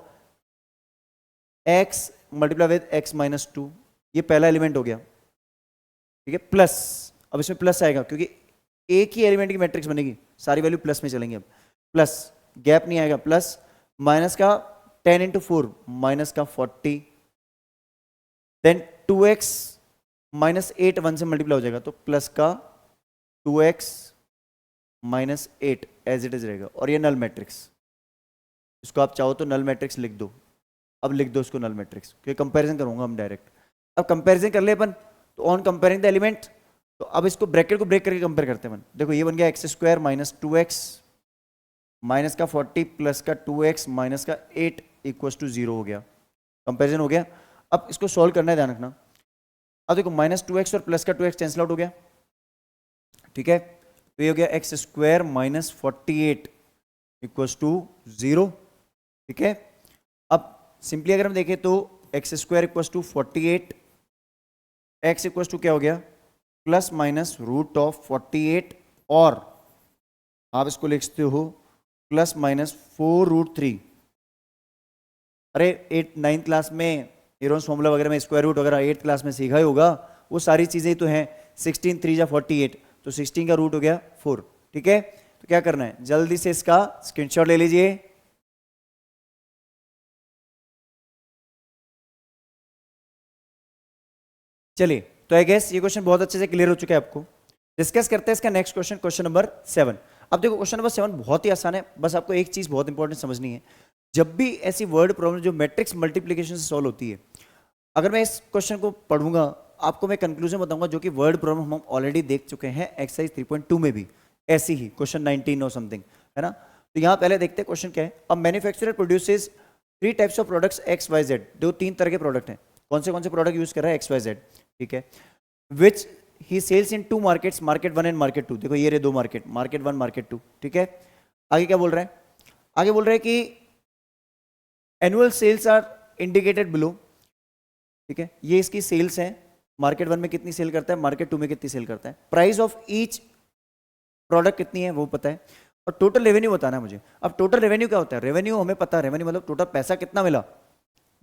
S1: x मल्टीप्लाई विद x - 2, ये पहला एलिमेंट हो गया. ठीक है, प्लस, अब इसमें प्लस आएगा क्योंकि एक ही एलिमेंट की मैट्रिक्स बनेगी, सारी वैल्यू प्लस में चलेंगे. अब प्लस, गैप नहीं आएगा, प्लस माइनस का 10 इंटू 4 माइनस का 40, देन 2x -8 1 से मल्टीप्लाई हो जाएगा, तो प्लस का 2x -8 एज इट इज रहेगा. और ये नल मैट्रिक्स, इसको आप चाहो तो नल मैट्रिक्स लिख दो. अब लिख दो इसको नल मैट्रिक्स, क्योंकि कंपैरिजन करूंगा हम डायरेक्ट. अब कंपैरिजन कर ले अपन, तो ऑन कंपेयरिंग द एलिमेंट, तो अब इसको ब्रैकेट को ब्रेक करके कंपेयर करते हैं अपन. देखो ये बन गया x² - 2x माइनस का 40 प्लस का 2x माइनस का 8 इक्वल टू 0 हो गया. कंपेरिजन हो गया. अब इसको सॉल्व करना है, ध्यान रखना. अब देखो -2x और प्लस का 2x कैंसिल आउट हो गया. ठीक है, तो ये हो गया x² - 48 इक्वल टू 0. ठीक है, अब सिंपली अगर हम देखें तो x² equal to 48, x equal to क्या हो गया, प्लस माइनस √48, और आप इसको लिखते हो प्लस माइनस 4√3. अरे 9th क्लास में एरोन्स फॉर्मूला वगैरह में स्क्वायर रूट वगैरह 8th क्लास में सीखा ही होगा, वो सारी चीजें तो हैं. 16 3 × 48, तो 16 का रूट हो गया 4. ठीक है, तो क्या करना है, जल्दी से इसका स्क्रीनशॉट ले लीजिए. चलिए, तो आई गेस ये क्वेश्चन बहुत अच्छे से क्लियर हो चुका है आपको. डिस्कस करते हैं इसका नेक्स्ट क्वेश्चन, क्वेश्चन नंबर 7. अब देखो क्वेश्चन नंबर 7 बहुत ही आसान है, बस आपको एक चीज बहुत इंपॉर्टेंट समझनी है. जब भी ऐसी वर्ड प्रॉब्लम जो मैट्रिक्स मल्टीप्लिकेशन से सॉल्व होती है, अगर मैं इस क्वेश्चन को पढ़ूंगा आपको मैं कंक्लूजन बताऊंगा, जो कि वर्ड प्रॉब्लम हम ऑलरेडी देख चुके हैं एक्सरसाइज 3.2 में भी, ऐसी ही क्वेश्चन 19 और समथिंग, है ना. तो यहाँ पहले देखते हैं क्वेश्चन क्या है. अब manufacturer produces 3 types of products XYZ, जो 3 तरह के प्रोडक्ट हैं. कौन से प्रोडक्ट यूज कर रहा है, एक्स वाई जेड, ठीक है। Which he sells in 2 markets, market 1 and market 2। देखो ये रहे 2 मार्केट, मार्केट 1 मार्केट 2, ठीक है। आगे क्या बोल रहा है, आगे बोल रहा है कि annual sales are indicated below, ठीक है। ये इसकी सेल्स हैं, मार्केट 1 में कितनी सेल करता है, मार्केट 2 में कितनी सेल करता है, प्राइस ऑफ ईच प्रोडक्ट कितनी है वो पता है, और टोटल रेवेन्यू बताना है मुझे। अब टोटल रेवेन्यू क्या होता है, रेवेन्यू हमें पता है, रेवेन्यू मतलब टोटल पैसा कितना मिला,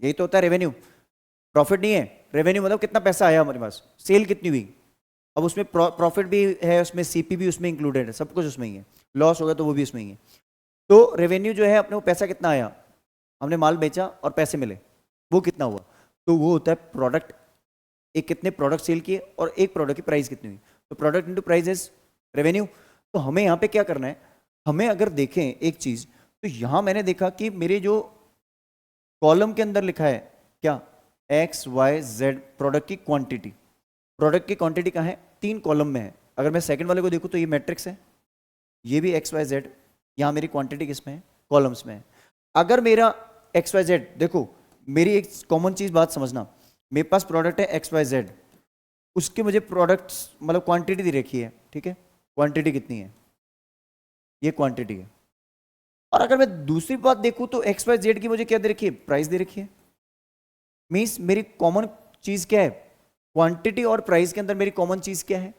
S1: यही तो होता है रेवेन्यू, प्रॉफिट नहीं है। रेवेन्यू मतलब कितना पैसा आया हमारे पास, सेल कितनी हुई। अब उसमें प्रॉफिट भी है, उसमें सीपी भी उसमें इंक्लूडेड है, सब कुछ उसमें ही है, लॉस होगा तो वो भी उसमें ही है। तो रेवेन्यू जो है अपने को पैसा कितना आया, हमने माल बेचा और पैसे मिले, वो कितना हुआ, तो वो होता है प्रोडक्ट, एक कितने प्रोडक्ट सेल किए और एक प्रोडक्ट की प्राइस कितनी हुई, तो product into price is revenue. तो हमें यहाँ पे क्या करना है, हमें अगर देखें एक चीज, तो यहाँ मैंने देखा कि मेरे जो कॉलम के अंदर लिखा है क्या, एक्स वाई जेड प्रोडक्ट की क्वांटिटी, प्रोडक्ट की क्वांटिटी कहाँ है, 3 कॉलम में है। अगर मैं सेकंड वाले को देखूँ तो ये मैट्रिक्स है, ये भी एक्स वाई जेड, यहाँ मेरी क्वांटिटी किस में है, कॉलम्स में है। अगर मेरा एक्स वाई जेड, देखो मेरी एक कॉमन चीज बात समझना, मेरे पास प्रोडक्ट है एक्स वाई जेड, उसके मुझे प्रोडक्ट्स मतलब क्वांटिटी दे रखी है, ठीक है, क्वांटिटी कितनी है, ये क्वांटिटी है। और अगर मैं दूसरी बात देखूं तो एक्स वाई जेड की मुझे क्या दे रखी है, प्राइस दे रखी है। मीन्स मेरी कॉमन चीज क्या है, क्वांटिटी और प्राइस के अंदर मेरी कॉमन चीज क्या है,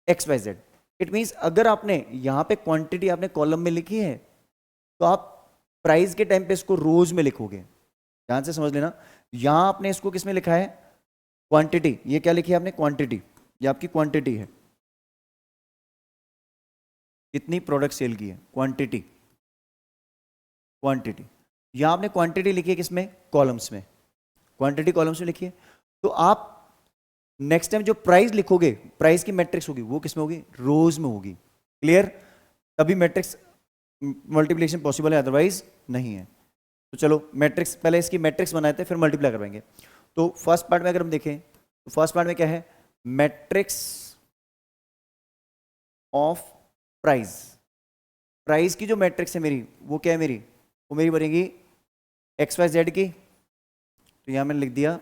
S1: x y z. It means अगर आपने यहाँ पे क्वांटिटी आपने कॉलम में लिखी है, तो आप प्राइस के टाइम पे इसको रोज में लिखोगे। ध्यान से समझ लेना, यहां आपने इसको किस में लिखा है, क्वांटिटी, ये क्या लिखी है आपने, क्वांटिटी, ये आपकी क्वांटिटी है, कितनी प्रोडक्ट सेल की है, क्वांटिटी, क्वांटिटी। यहां आपने क्वांटिटी लिखी है किसमें, कॉलम्स में, क्वांटिटी कॉलम्स में लिखी है। तो आप नेक्स्ट टाइम जो प्राइस लिखोगे, प्राइस की मैट्रिक्स होगी वो किसमें होगी, रोज में होगी। क्लियर, तभी मैट्रिक्स मल्टीप्लिकेशन पॉसिबल है, अदरवाइज नहीं है। तो चलो मैट्रिक्स, पहले इसकी मैट्रिक्स बनाते हैं फिर मल्टीप्लाई करवाएंगे। तो फर्स्ट पार्ट में अगर हम देखें तो फर्स्ट पार्ट में क्या है, मैट्रिक्स ऑफ प्राइस, प्राइस की जो मैट्रिक्स है मेरी वो क्या है, मेरी वो मेरी बनेगी एक्स वाई जेड की। तो यहाँ मैंने लिख दिया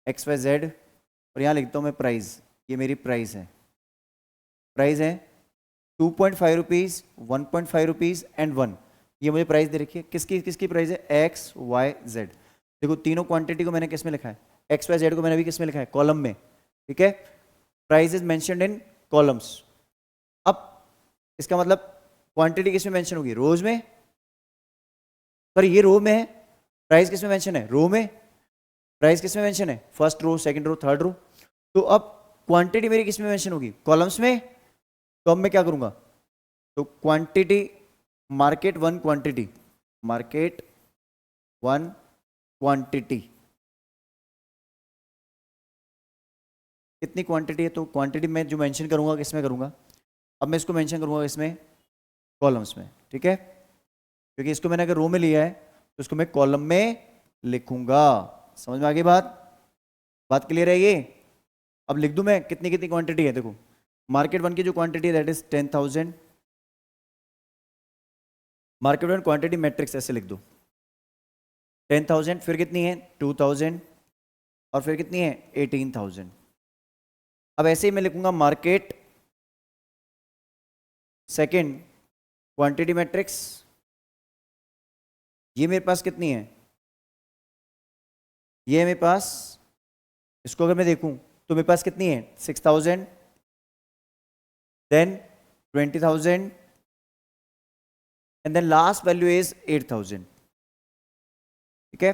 S1: एक्स वाई जेड, और यहाँ लिखता हूँ मैं प्राइस, ये मेरी प्राइस है, प्राइस है 2.5 रुपीज़, 1.5 रुपीज़ एंड 1। ये मुझे प्राइस दे रखी है, किसकी किसकी प्राइस है, एक्स वाई जेड। देखो तीनों क्वांटिटी को मैंने किस में लिखा है, एक्स वाई जेड को मैंने भी किस में लिखा है, कॉलम में, ठीक है। Price is mentioned in columns. अब इसका मतलब क्वांटिटी किस में मेंशन होगी, रोज में, सॉरी ये रो में है, प्राइस किस में मेंशन है, रो में, प्राइस किस में मेंशन है, first row, second row, third row. तो अब क्वांटिटी मेरी किस में मेंशन होगी, कॉलम्स में। तो अब मैं क्या करूंगा, तो quantity, market 1 quantity, market 1 quantity, कितनी क्वांटिटी है, तो क्वांटिटी में जो मेंशन करूंगा किसमें करूंगा, अब मैं इसको मेंशन करूंगा इसमें, कॉलम्स में, ठीक है। क्योंकि इसको मैंने अगर रो में लिया है तो इसको मैं कॉलम में लिखूंगा। समझ में आ गई बात, बात क्लियर है ये। अब लिख दूं मैं कितनी कितनी क्वांटिटी है, देखो मार्केट 1 की जो क्वांटिटी है that is 10,000, market 1 quantity matrix ऐसे लिख दो 10,000, फिर कितनी है 2,000, और फिर कितनी है 18,000। अब ऐसे ही मैं लिखूंगा मार्केट सेकंड क्वांटिटी मैट्रिक्स, ये मेरे पास कितनी है, ये है मेरे पास, इसको अगर मैं देखूं तो मेरे पास कितनी है 6,000, then 20,000 and then last value is 8,000, ठीक है।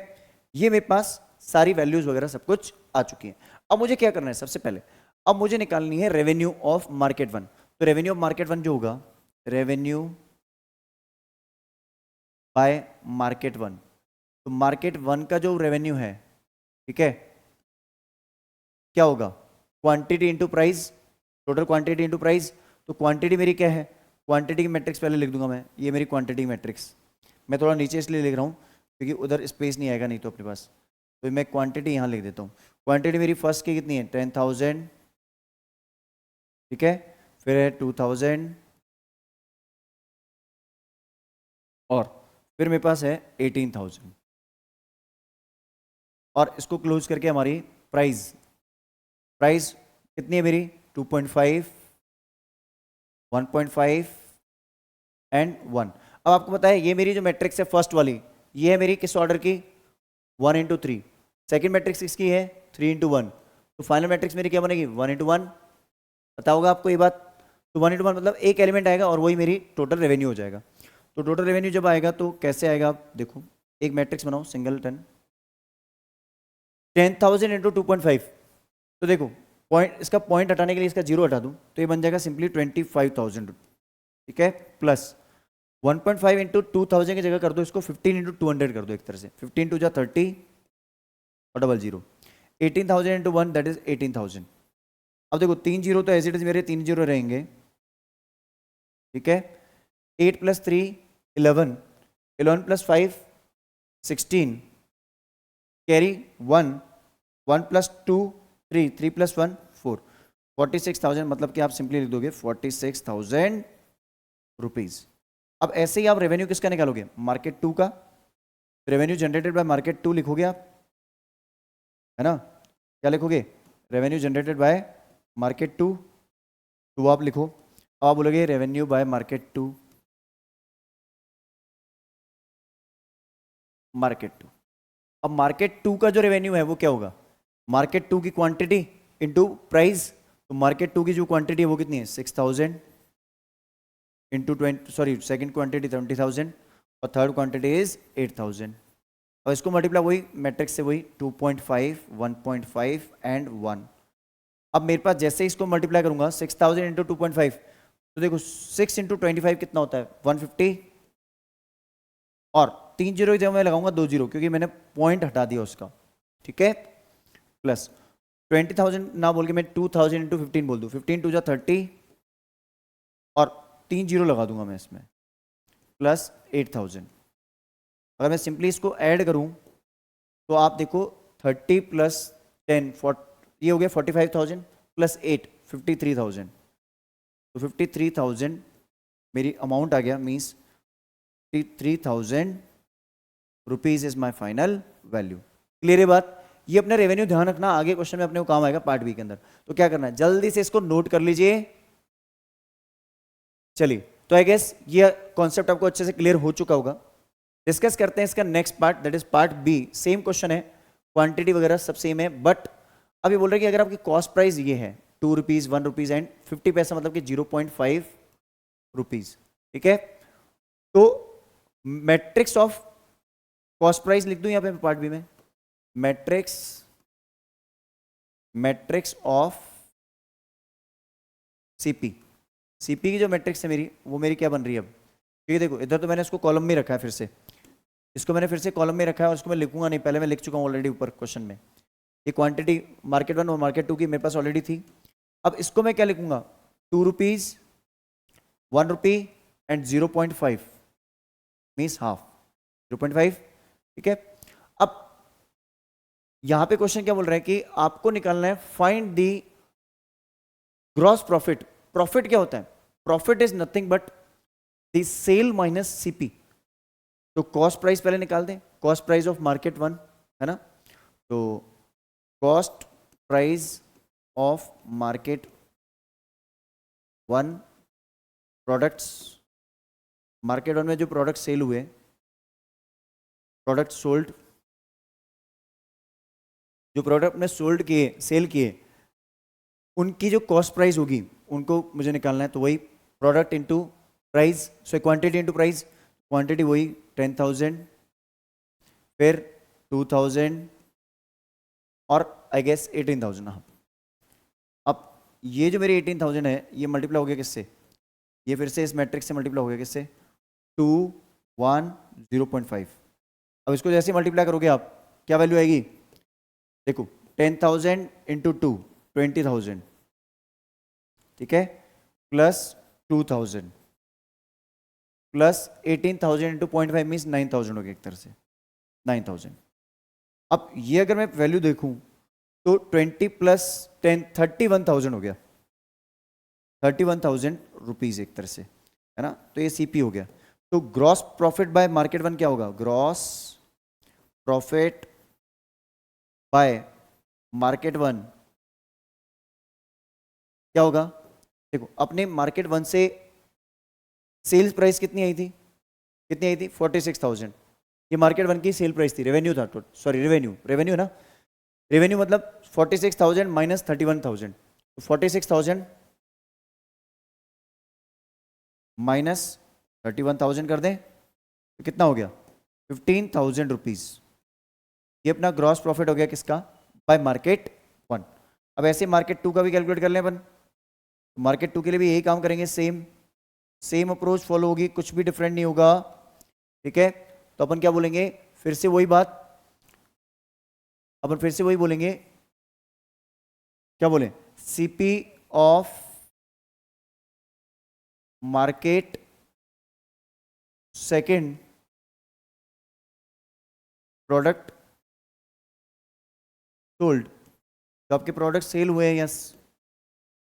S1: ये मेरे पास सारी वैल्यूज वगैरह सब कुछ आ चुकी है। अब मुझे क्या करना है, सबसे पहले अब मुझे निकालनी है रेवेन्यू ऑफ मार्केट 1। तो रेवेन्यू ऑफ मार्केट 1 जो होगा, रेवेन्यू बाय मार्केट 1, तो मार्केट 1 का जो रेवेन्यू है, ठीक है, क्या होगा, quantity into price, total quantity into price. तो क्वांटिटी मेरी क्या है, क्वांटिटी की मैट्रिक्स पहले लिख दूंगा मैं, ये मेरी क्वांटिटी मैट्रिक्स, मैं थोड़ा नीचे इसलिए लिख रहा हूँ क्योंकि उधर स्पेस नहीं आएगा नहीं तो अपने पास, तो मैं क्वांटिटी यहाँ लिख देता हूँ। क्वांटिटी मेरी फर्स्ट की कितनी है 10,000, ठीक है, फिर है 2,000, और फिर मेरे पास है 18,000। और इसको क्लोज करके हमारी प्राइस प्राइस कितनी है मेरी 2.5, 1.5 एंड 1। अब आपको पता है ये मेरी जो मैट्रिक्स है फर्स्ट वाली, ये है मेरी किस ऑर्डर की 1 into 3। सेकेंड मैट्रिक्स किसकी है 3 into 1। तो फाइनल मैट्रिक्स मेरी क्या बनेगी 1 into 1। पता होगा आपको ये बात। तो 1 into 1 मतलब एक एलिमेंट आएगा और वही मेरी टोटल रेवेन्यू हो जाएगा। तो टोटल रेवेन्यू जब आएगा तो कैसे आएगा आप देखो, एक मैट्रिक्स बनाओ सिंगल 10,000 into 2.5। तो देखो पॉइंट, इसका पॉइंट हटाने के लिए इसका जीरो हटा दूं तो ये बन जाएगा सिंपली 25,000। ठीक है, प्लस 1.5 into 2,000 की जगह कर दो इसको 15 into 200 कर दो एक तरह से। 15 2 जा 30 और double zero. 18,000 into 1 that is 18,000। अब देखो 3 जीरो तो एज इट इज मेरे 3 जीरो रहेंगे। ठीक है, 8 + 3 11, 11 + 5 16, कैरी 1, 1 + 2 3, 3 + 1 4, 46,000। मतलब कि आप सिंपली लिख दोगे 46,000 रुपीज। अब ऐसे ही आप रेवेन्यू किसका निकालोगे मार्केट 2 का। रेवेन्यू जनरेटेड बाय मार्केट 2 लिखोगे आप, है ना। क्या लिखोगे रेवेन्यू जनरेटेड बाय मार्केट 2। तो आप लिखो, अब आप बोलोगे रेवेन्यू बाय मार्केट 2, मार्केट 2। अब मार्केट 2 का जो रेवेन्यू है वो क्या होगा मार्केट 2 की क्वांटिटी इनटू प्राइस। तो मार्केट 2 की जो क्वांटिटी है वो कितनी है 6,000 इंटू 20, सॉरी सेकंड क्वांटिटी 20,000 और थर्ड क्वांटिटी इज 8,000। और इसको मल्टीप्लाई वही मैट्रिक्स से वही 2.5, 1.5 एंड 1। अब मेरे पास जैसे ही इसको मल्टीप्लाई करूंगा 6,000 इंटू 2.5, तो देखो 6 इंटू 25 कितना होता है 150। और 3 जीरो की जगह मैं लगाऊंगा 2 जीरो क्योंकि मैंने पॉइंट हटा दिया उसका। ठीक है, प्लस 20,000 ना बोल के मैं 2,000 इंटू 15 बोल दूँ। 15 2 जा 30 और 3 जीरो लगा दूंगा मैं इसमें, प्लस 8,000। अगर मैं सिंपली इसको ऐड करूं तो आप देखो 30 + 10 ये हो गया 45,000 प्लस 8 53,000। तो 53,000 मेरी अमाउंट आ गया, means 53,000 rupees is my final value. Clear है बात। ये अपना रेवेन्यू ध्यान रखना, आगे क्वेश्चन में अपने को काम आएगा पार्ट बी के अंदर। तो क्या करना है जल्दी से इसको नोट कर लीजिए। चलिए, तो आई गेस ये कॉन्सेप्ट आपको अच्छे से क्लियर हो चुका होगा। डिस्कस करते हैं इसका next part, that is part B. Same question है, क्वांटिटी वगैरह सब सेम है, बट अब ये बोल रहे हैं कि अगर आपकी कॉस्ट प्राइस ये है 2 रुपीज 1 रुपीज एंड 50 पैसा, मतलब कि 0.5 रुपीज। ठीक है, तो मैट्रिक्स ऑफ कॉस्ट प्राइस लिख दूं यहां पे पार्ट बी में, मैट्रिक्स ऑफ सीपी। सीपी की जो मैट्रिक्स है मेरी, वो मेरी क्या बन रही है अब, क्योंकि देखो इधर तो मैंने इसको कॉलम में रखा है, फिर से इसको मैंने फिर से कॉलम में रखा है और इसको मैं लिखूंगा नहीं, पहले मैं लिख चुका हूं ऑलरेडी ऊपर क्वेश्चन में। ये क्वांटिटी मार्केट 1 और मार्केट 2 की मेरे पास ऑलरेडी थी। अब इसको मैं क्या लिखूंगा 2 rupees 1 rupee and 0.5 means half 0.5। ठीक है, अब यहां पे क्वेश्चन क्या बोल रहा है कि आपको निकालना है find the gross profit. Profit क्या होता है, profit is nothing but the sale minus CP. तो कॉस्ट प्राइस पहले निकाल दें, कॉस्ट प्राइस ऑफ मार्केट 1 है ना। तो cost price of market 1 products, market 1 में जो प्रोडक्ट सेल हुए, प्रोडक्ट सोल्ड, जो प्रोडक्ट ने सोल्ड किए सेल किए, उनकी जो कॉस्ट प्राइस होगी उनको मुझे निकालना है। तो वही product into price, so quantity into price, quantity वही 10,000 फिर 2,000 और आई गेस 18,000। हाँ, अब ये जो मेरी 18,000 है ये मल्टीप्लाई हो गया किससे, ये फिर से इस मैट्रिक्स से मल्टीप्लाई हो गया किससे 2 1 0.5। अब इसको जैसे मल्टीप्लाई करोगे आप क्या वैल्यू आएगी, देखो 10,000 इंटू 2 20,000, ठीक है, प्लस 2,000 प्लस 18,000 इंटू 0.5 मीन्स 9,000 हो गया एक तरह से 9,000। अब ये अगर मैं वैल्यू देखूं तो 20 प्लस 10 31,000 हो गया, 31,000 रुपीज एक तरह से, है ना। तो ये सीपी हो गया। तो ग्रॉस प्रॉफिट बाय मार्केट 1 क्या होगा, gross profit by market one क्या होगा? देखो अपने मार्केट वन से सेल्स प्राइस कितनी आई थी? कितनी आई थी? 46,000। ये मार्केट वन की सेल प्राइस थी, रेवेन्यू था, सॉरी रेवेन्यू ना, रेवेन्यू मतलब 46,000 माइनस 31,000, तो 46,000 माइनस 31,000 कर दें तो कितना हो गया? 15,000 रुपीज। ये अपना ग्रॉस प्रॉफिट हो गया किसका? Bye market one. अब ऐसे मार्केट टू का भी कैलकुलेट कर लें अपन। मार्केट टू के लिए भी यही काम करेंगे, सेम अप्रोच फॉलो होगी, कुछ भी डिफरेंट नहीं होगा, ठीक है। तो अपन क्या बोलेंगे? फिर से वही बात, अपन फिर से वही बोलेंगे, क्या बोले? CP of market second product sold. तो आपके प्रोडक्ट सेल हुए हैं, यस,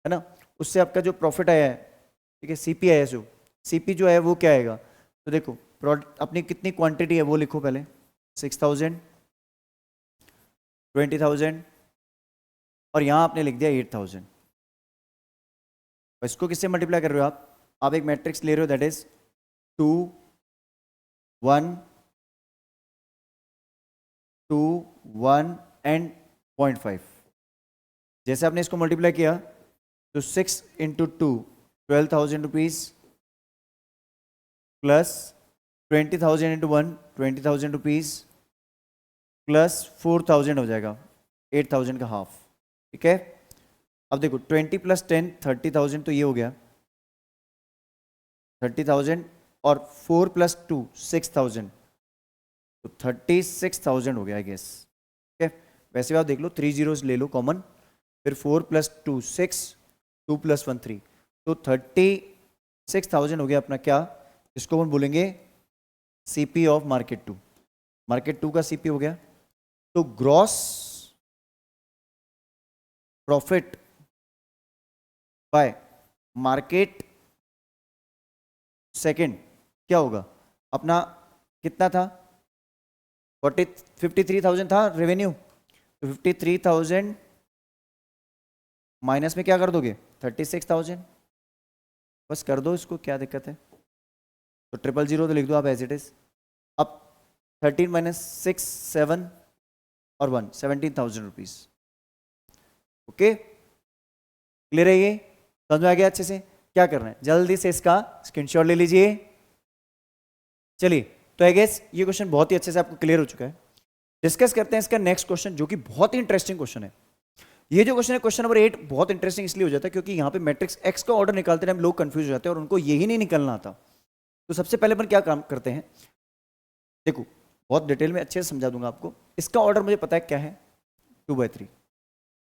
S1: है ना, उससे आपका जो प्रॉफिट आया है, ठीक है, सीपी आया, जो सीपी जो है वो क्या आएगा? तो देखो प्रोडक्ट अपनी कितनी क्वांटिटी है वो लिखो पहले, 6,000, 20,000 और यहाँ आपने लिख दिया 8,000। इसको किससे मल्टीप्लाई कर रहे हो आप एक मैट्रिक्स ले रहे हो, दैट इज 2 1 2 1 एंड 0.5। जैसे आपने इसको मल्टीप्लाई किया तो 6 into 2 12,000 rupees plus 20,000 into 1 20,000 rupees plus 4,000 हो जाएगा, 8,000 का हाफ, ठीक है। अब देखो 20 प्लस 10 30,000, तो ये हो गया 30,000 और 4 प्लस 2 6,000, तो 36,000 हो गया आई गेस, ठीक है। वैसे भी आप देख लो 3 जीरोस ले लो कॉमन, फिर 4 प्लस 2 6, 2 प्लस 1 3, तो 36,000 हो गया अपना क्या, इसको हम बोलेंगे CP of market two. Market two का सीपी हो गया। तो gross profit by market second क्या होगा अपना? कितना था? 53,000 था रेवेन्यू, तो 53,000 माइनस में क्या कर दोगे? 36,000, बस कर दो इसको, क्या दिक्कत है? तो 000 तो लिख दो आप एज इट इज। अब 13 माइनस 6 7 और 1 17,000 रुपीज। ओके, क्लियर है? ये समझ में आ गया अच्छे से? क्या करना है, जल्दी से इसका स्क्रीनशॉट ले लीजिए। चलिए, तो आई गेस ये क्वेश्चन बहुत ही अच्छे से आपको क्लियर हो चुका है। डिस्कस करते हैं इसका नेक्स्ट क्वेश्चन, जो कि बहुत ही इंटरेस्टिंग क्वेश्चन है। ये जो क्वेश्चन है, क्वेश्चन नंबर 8, बहुत इंटरेस्टिंग इसलिए हो जाता है क्योंकि यहाँ पे मैट्रिक्स एक्स का ऑर्डर निकालते टाइम लोग कंफ्यूज हो जाते हैं और उनको यही नहीं निकलना आता। तो सबसे पहले अपन क्या काम करते हैं, देखो बहुत डिटेल में अच्छे से समझा दूंगा आपको। इसका ऑर्डर मुझे पता है क्या है, 2/3।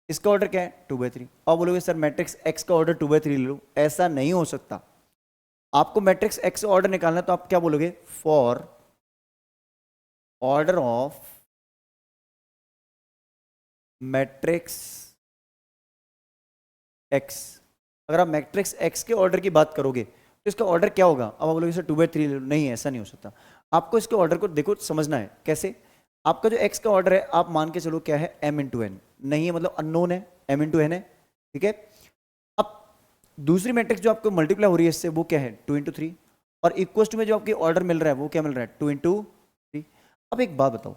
S1: इसका ऑर्डर क्या है? 2/3। और बोलोगे सर मैट्रिक्स एक्स का ऑर्डर 2/3 ले लो, ऐसा नहीं हो सकता। आपको मैट्रिक्स एक्स का ऑर्डर निकालना है तो आप क्या बोलोगे? For order of matrix x. अगर आप मैट्रिक्स एक्स के ऑर्डर की बात करोगे तो इसका ऑर्डर क्या होगा? अब आप बोलोगे सर 2/3 ले लो, नहीं ऐसा नहीं हो सकता। आपको इसके ऑर्डर को देखो समझना है कैसे। आपका जो एक्स का ऑर्डर है आप मान के चलो क्या है, m इंटू एन, नहीं है मतलब अननोन है, m इंटू एन है, ठीक है। अब दूसरी मैट्रिक्स जो आपको मल्टीप्लाई हो रही है इससे, वो क्या है? 2 इंटू 3, और इक्वल टू में जो आपकी ऑर्डर मिल रहा है वो क्या मिल रहा है? 2 इंटू 3। अब एक बात बताओ,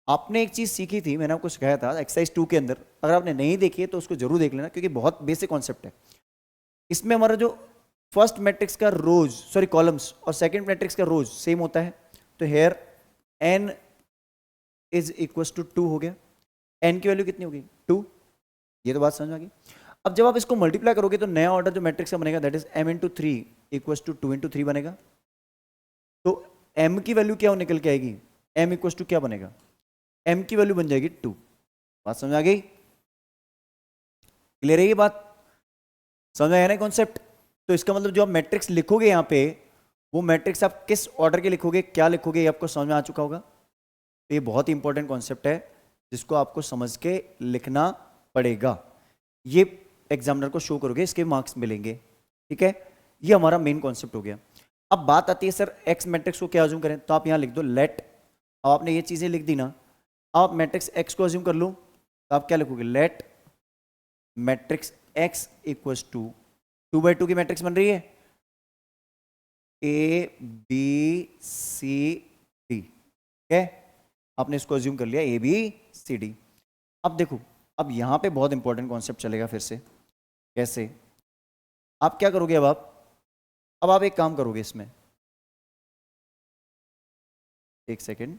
S1: आपने एक चीज सीखी थी, मैंने आपको सिखाया था एक्सरसाइज 2 के अंदर, अगर आपने नहीं देखी है तो उसको जरूर देख लेना क्योंकि बहुत बेसिक कॉन्सेप्ट है। इसमें हमारा जो फर्स्ट मैट्रिक्स का रोज, सॉरी कॉलम्स, और सेकंड मैट्रिक्स का रोज सेम होता है। तो here n is equal to 2 हो गया। n की वैल्यू कितनी होगी? 2। ये तो बात समझ में आ गई। अब जब आप इसको मल्टीप्लाई करोगे तो नया ऑर्डर जो मैट्रिक्स का बनेगा that is m into 3 equal to 2 into 3 बनेगा। तो m की वैल्यू क्या निकल के आएगी? m इक्वल टू क्या बनेगा? m की वैल्यू बन जाएगी 2। बात समझ आ गई? क्लियर है ये बात? समझ में आया ना कॉन्सेप्ट? तो इसका मतलब जो आप मैट्रिक्स लिखोगे यहाँ पे, वो मैट्रिक्स आप किस ऑर्डर के लिखोगे, क्या लिखोगे, ये आपको समझ में आ चुका होगा। तो ये बहुत ही इंपॉर्टेंट कॉन्सेप्ट है जिसको आपको समझ के लिखना पड़ेगा। ये एग्जामिनर को शो करोगे, इसके मार्क्स मिलेंगे, ठीक है। ये हमारा मेन कॉन्सेप्ट हो गया। अब बात आती है सर एक्स मैट्रिक्स को क्या अज्यूम करें, तो आप यहाँ लिख दो लेट। अब आपने ये चीजें लिख दी ना, आप मैट्रिक्स एक्स को अज्यूम कर लो, तो आप क्या लिखोगे, let matrix X equals to 2/2 की मैट्रिक्स बन रही है, ए बी सी डी, ठीक है, आपने इसको अज्यूम कर लिया ए बी सी डी। अब देखो, अब यहां पे बहुत इंपॉर्टेंट कॉन्सेप्ट चलेगा फिर से। कैसे? आप क्या करोगे, अब आप एक काम करोगे इसमें, एक सेकेंड,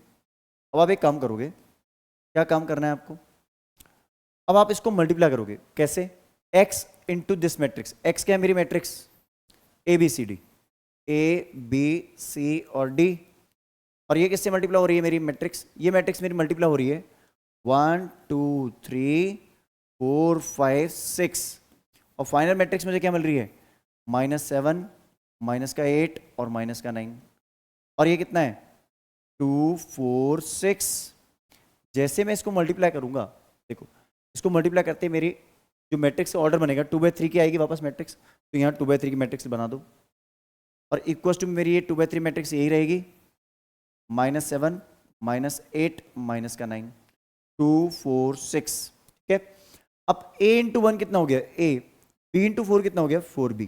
S1: अब आप एक काम करोगे, क्या काम करना है आपको, अब आप इसको मल्टीप्लाई करोगे। कैसे? x into this matrix, x क्या है मेरी matrix, A B C D, A B C और डी, और ये किससे मल्टीप्लाई हो रही है मेरी मैट्रिक्स, ये मैट्रिक्स मेरी मल्टीप्लाई हो रही है 1 2 3 4 5 6, और फाइनल मैट्रिक्स मुझे क्या मिल रही है, -7, माइनस का 8 और माइनस का 9, और ये कितना है 2 4 6। जैसे मैं इसको मल्टीप्लाई करूंगा, देखो इसको मल्टीप्लाई करते मेरी जो मैट्रिक्स का ऑर्डर बनेगा 2/3 की आएगी वापस मैट्रिक्स, तो यहाँ 2/3 की मैट्रिक्स बना दो, और इक्वल्स टू मेरी ये 2/3 मैट्रिक्स यही रहेगी, -7 -8 माइनस का 9 2 4 6, ठीक है। अब a इंटू 1 कितना हो गया a, b इंटू 4 कितना हो गया 4b,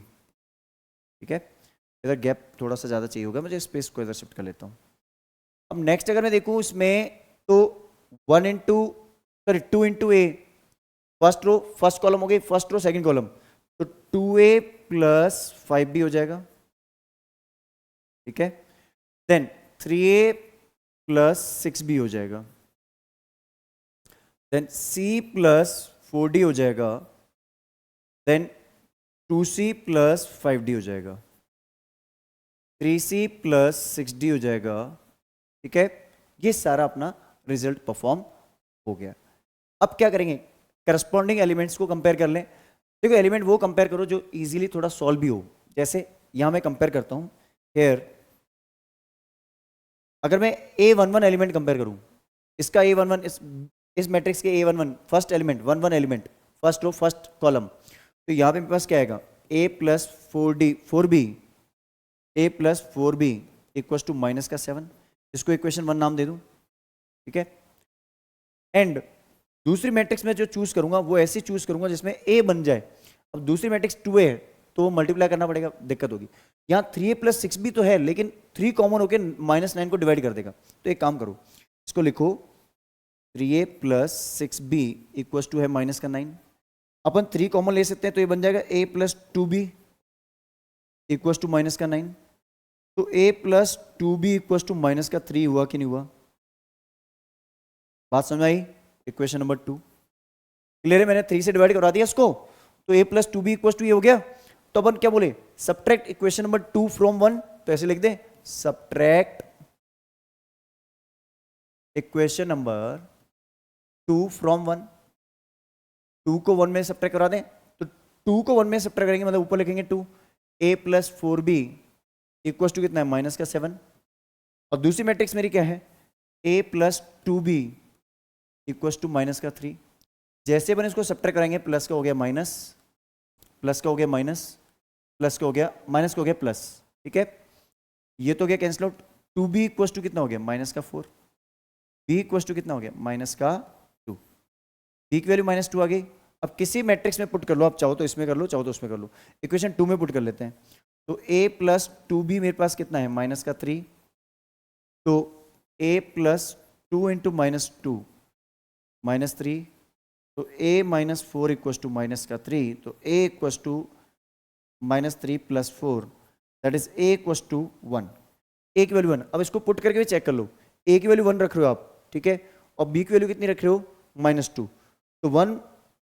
S1: ठीक है। इधर गैप थोड़ा सा ज़्यादा चाहिए होगा मुझे, स्पेस को इधर शिफ्ट कर लेता हूँ। अब नेक्स्ट अगर मैं देखूँ इसमें तो 2 इंटू ए, फर्स्ट रो फर्स्ट कॉलम हो गई, फर्स्ट रो सेकंड कॉलम, तो 2a प्लस 5b हो जाएगा, ठीक है। देन 3a प्लस 6b हो जाएगा, देन c प्लस 4d हो जाएगा, देन 2c प्लस 5d हो जाएगा, 3c प्लस 6d हो जाएगा, ठीक है। ये सारा अपना रिजल्ट परफॉर्म हो गया। अब क्या करेंगे, करस्पॉन्डिंग एलिमेंट्स को कंपेयर कर लें। देखो एलिमेंट वो कंपेयर करो जो इजीली थोड़ा सॉल्व भी हो, जैसे यहां मैं कंपेयर करता हूं हियर, अगर मैं A11 एलिमेंट कंपेयर करूं, इसका A11 इस मैट्रिक्स के A11 first element 1 1 element first row first column, तो यहां पे मेरे पास क्या आएगा a plus 4b a plus 4b equals to minus का 7, इसको इक्वेशन 1 नाम दे दूं, ठीक है। एंड दूसरी मैट्रिक्स में जो चूज करूंगा वो ऐसी चूज करूंगा जिसमें a बन जाए। अब दूसरी मैट्रिक्स 2a है तो मल्टीप्लाई करना पड़ेगा, दिक्कत होगी। यहाँ 3a प्लस 6b तो है, लेकिन 3 कॉमन होकर -9 को डिवाइड कर देगा, तो एक काम करो इसको लिखो 3a plus 6b equals to है माइनस का 9, अपन 3 कॉमन ले सकते हैं तो ये बन जाएगा a plus 2b equals to minus का 9, तो a plus 2b equals to minus का 3 हुआ कि नहीं हुआ, बात समझ आई। इक्वेशन नंबर 2 क्लियर है, मैंने 3 से डिवाइड करवा दिया इसको, तो a plus 2b equals to ये हो गया। तो अपन क्या बोले, सब्ट्रैक्ट इक्वेशन नंबर 2 फ्रॉम 1, तो ऐसे लिख दे सब्ट्रैक्ट इक्वेशन नंबर 2 फ्रॉम 1, 2 को 1 में सब्ट्रैक्ट करा दें, तो 2 को 1 में सब्ट्रैक्ट करेंगे मतलब ऊपर लिखेंगे 2, a plus 4b equals to कितना है माइनस का 7, और दूसरी मैट्रिक्स मेरी क्या है a plus 2b equals to minus का 3। जैसे अपन इसको सब्ट्रैक्ट कराएंगे, प्लस का हो गया माइनस, प्लस का हो गया माइनस, प्लस का हो गया माइनस का हो गया प्लस, ठीक है। ये तो गया cancel out, 2b equals to कितना हो गया माइनस का 4, b इक्वल्स टू कितना हो गया माइनस का 2, b की वैल्यू -2 आ गई। अब किसी मैट्रिक्स में पुट कर लो, आप चाहो तो इसमें कर लो, चाहो तो उसमें कर लो, इक्वेशन 2 में पुट कर लेते हैं, तो a प्लस 2b मेरे पास कितना है माइनस का 3, तो a प्लस 2 इंटू -2 -3, तो a minus 4 equals to minus का 3, तो a equals to -3 plus 4, that is a equals to 1, a की वैल्यू 1। अब इसको पुट करके भी चेक कर लो, a की वैल्यू 1 रख रहे हो आप, ठीक है, और b की वैल्यू कितनी रख रहे हो -2, तो 1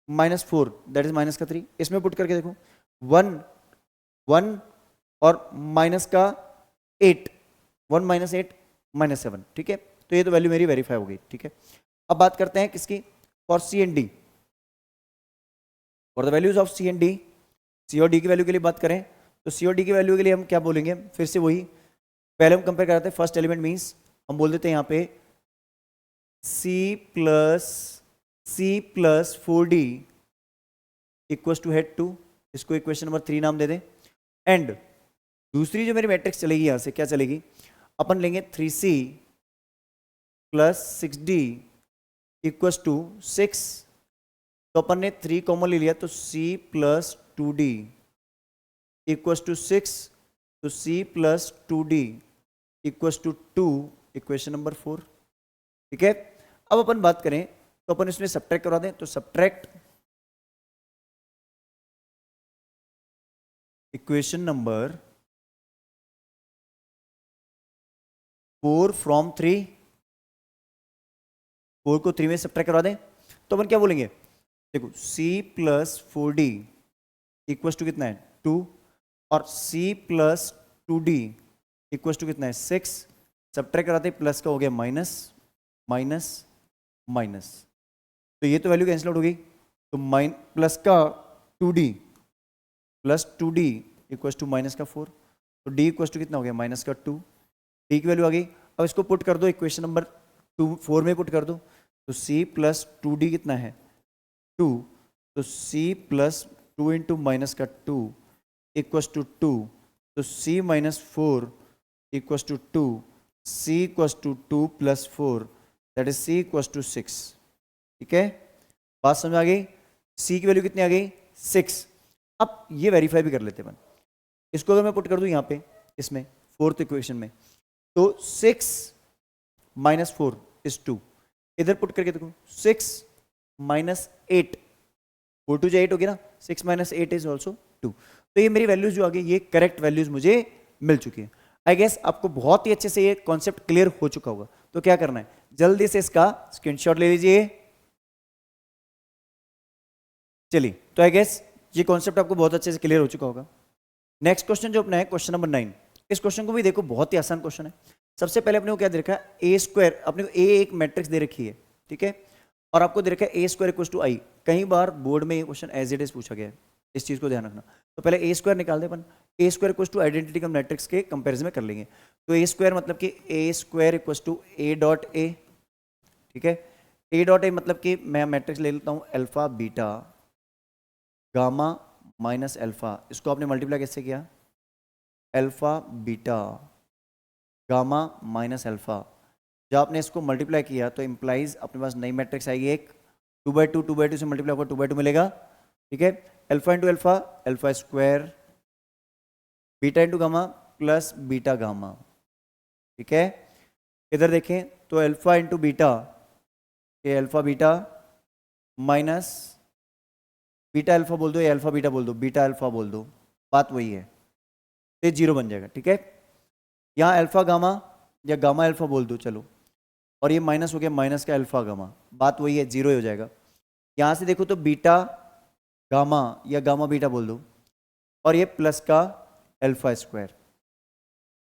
S1: -4 दैट इज माइनस का 3, इसमें पुट करके देखो 1 1 और माइनस का 8, 1 -8 -7, ठीक है। तो ये तो वैल्यू मेरी वेरीफाई हो गई, ठीक है। अब बात करते हैं किसकी, for C and D, for the values of C and D, C और डी की वैल्यू के लिए बात करें तो सी और डी की वैल्यू के लिए हम क्या बोलेंगे, फिर से वही पहले हम कंपेयर कराते हैं, फर्स्ट एलिमेंट मींस हम बोल देते हैं यहाँ पे c plus 4d equals to हेड 2, इसको इक्वेशन नंबर 3 नाम दे दें। एंड दूसरी जो मेरी मैट्रिक्स चलेगी यहाँ से क्या चलेगी, अपन लेंगे 3c plus 6d equals to 6 तो अपन ने 3 कॉमन ले लिया, तो c plus 2d equals to 6, तो c plus 2d equals to 2, equation number 4। ठीक है, अब अपन बात करें तो अपन इसमें सब्ट्रैक्ट करवा दें, तो सब्ट्रैक्ट इक्वेशन नंबर 4 फ्रॉम 3, 4 को 3 में सब्ट्रैक्ट करवा दें, तो अपन क्या बोलेंगे, देखो c plus 4d equals to कितना है 2, और c plus 2d equals to कितना है 6, सब्ट्रैक्ट कराते प्लस का हो गया माइनस, माइनस, माइनस, तो ये तो वैल्यू कैंसिल आउट हो गई, तो प्लस का 2d plus 2d equals to minus का 4, तो d इक्वल्स टू कितना हो गया माइनस का 2, d की वैल्यू आ गई। अब इसको पुट कर दो इक्वेशन नंबर 4 में पुट कर दो, तो c प्लस 2d कितना है 2, तो c प्लस 2 इंटू माइनस का 2 इक्वल्स टू 2, तो c minus 4 equals to 2, c equals to 2 plus 4, that is c equals to 6। ठीक है, बात समझ आ गई, c की वैल्यू कितनी आ गई 6। अब ये वेरीफाई भी कर लेते हैं, इसको अगर मैं पुट कर दूं यहाँ पे इसमें फोर्थ इक्वेशन में, तो 6 माइनस 4 इज 2, इधर पुट करके देखो 6 माइनस 8, 4 टू 8 होगी ना, 6 माइनस 8 इज ऑल्सो 2, तो ये मेरी वैल्यूज जो आ गई, ये करेक्ट वैल्यूज मुझे मिल चुकी है। आई गेस आपको बहुत ही अच्छे से ये कॉन्सेप्ट क्लियर हो चुका होगा, तो क्या करना है, जल्दी से इसका स्क्रीनशॉट ले लीजिए। चलिए, तो आई गेस ये कॉन्सेप्ट आपको बहुत अच्छे से क्लियर हो चुका होगा। नेक्स्ट क्वेश्चन जो अपना है क्वेश्चन नंबर 9, इस क्वेश्चन को भी देखो बहुत ही आसान क्वेश्चन है। सबसे पहले अपने को क्या दे रखा है, ए स्क्वायर, अपने को ए एक मैट्रिक्स दे रखी है, ठीक है, और आपको दे रखा है ए स्क्वायर इक्वल टू आई। कई बार बोर्ड में ये क्वेश्चन एज इट इज पूछा गया है, इस चीज को ध्यान रखना। तो पहले ए स्क्वायर निकाल दे अपन, A square equal to identity का मैट्रिक्स के कंपेरिजन में कर लेंगे। तो ए स्क्वायर मतलब कि A square equal to A dot A, ठीक है, ए डॉट ए मतलब कि मैं मैट्रिक्स ले लेता हूँ alpha beta gamma minus alpha, इसको आपने मल्टीप्लाई कैसे किया, alpha beta gamma minus alpha. जब आपने इसको मल्टीप्लाई किया तो इम्प्लाइज अपने पास नई मैट्रिक्स आएगी एक, 2/2, 2/2 से मल्टीप्लाई होगा 2/2 मिलेगा, ठीक है, alpha into alpha, alpha square, beta into gamma plus beta gamma, ठीक है। इधर देखें तो अल्फा इंटू बीटा, ये alpha beta minus beta alpha बोल दो या अल्फा बीटा बोल दो, बीटा अल्फा बोल दो, बात वही है, ये 0 बन जाएगा, ठीक है। यहाँ अल्फा गामा या गामा अल्फा बोल दो चलो, और ये माइनस हो गया माइनस का अल्फा गामा, बात वही है, 0 ही हो जाएगा। यहाँ से देखो तो बीटा गामा या गामा बीटा बोल दो, और ये प्लस का अल्फा स्क्वायर,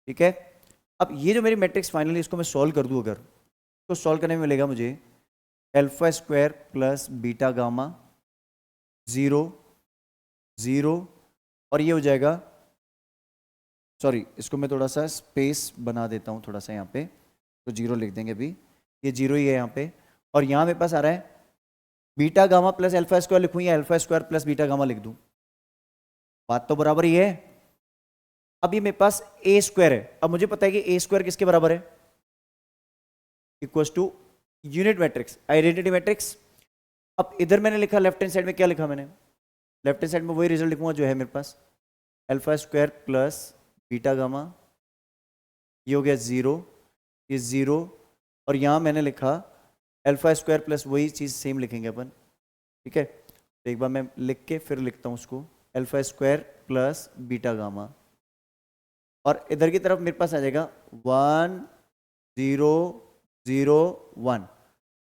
S1: ठीक है। अब ये जो मेरी मैट्रिक्स फाइनली इसको मैं सॉल्व कर दूँ, अगर तो सॉल्व करने में मिलेगा मुझे alpha square plus beta gamma 0 0, और ये हो जाएगा, सॉरी इसको मैं थोड़ा सा स्पेस बना देता हूँ थोड़ा सा यहाँ पे, तो 0 लिख देंगे अभी, ये 0 ही है यहाँ पे, और यहाँ मेरे पास आ रहा है beta gamma plus alpha square लिखूँ या alpha square plus beta gamma लिख दूँ, बात तो बराबर ही है। अब ये मेरे पास ए स्क्वायर है, अब मुझे पता है कि ए स्क्वायर किसके बराबर है, equals to unit matrix identity matrix. अब इधर मैंने लिखा लेफ्ट हैंड साइड में, क्या लिखा मैंने, लेफ्ट हैंड साइड में वही रिजल्ट लिखूंगा जो है मेरे पास, alpha square plus beta gamma, ये हो गया 0, ये 0, और यहाँ मैंने लिखा अल्फा स्क्वायर प्लस वही चीज़ सेम लिखेंगे अपन, ठीक है। तो एक बार मैं लिख के फिर लिखता हूँ उसको, alpha square plus beta gamma, और इधर की तरफ मेरे पास आ जाएगा 1 0 0 1,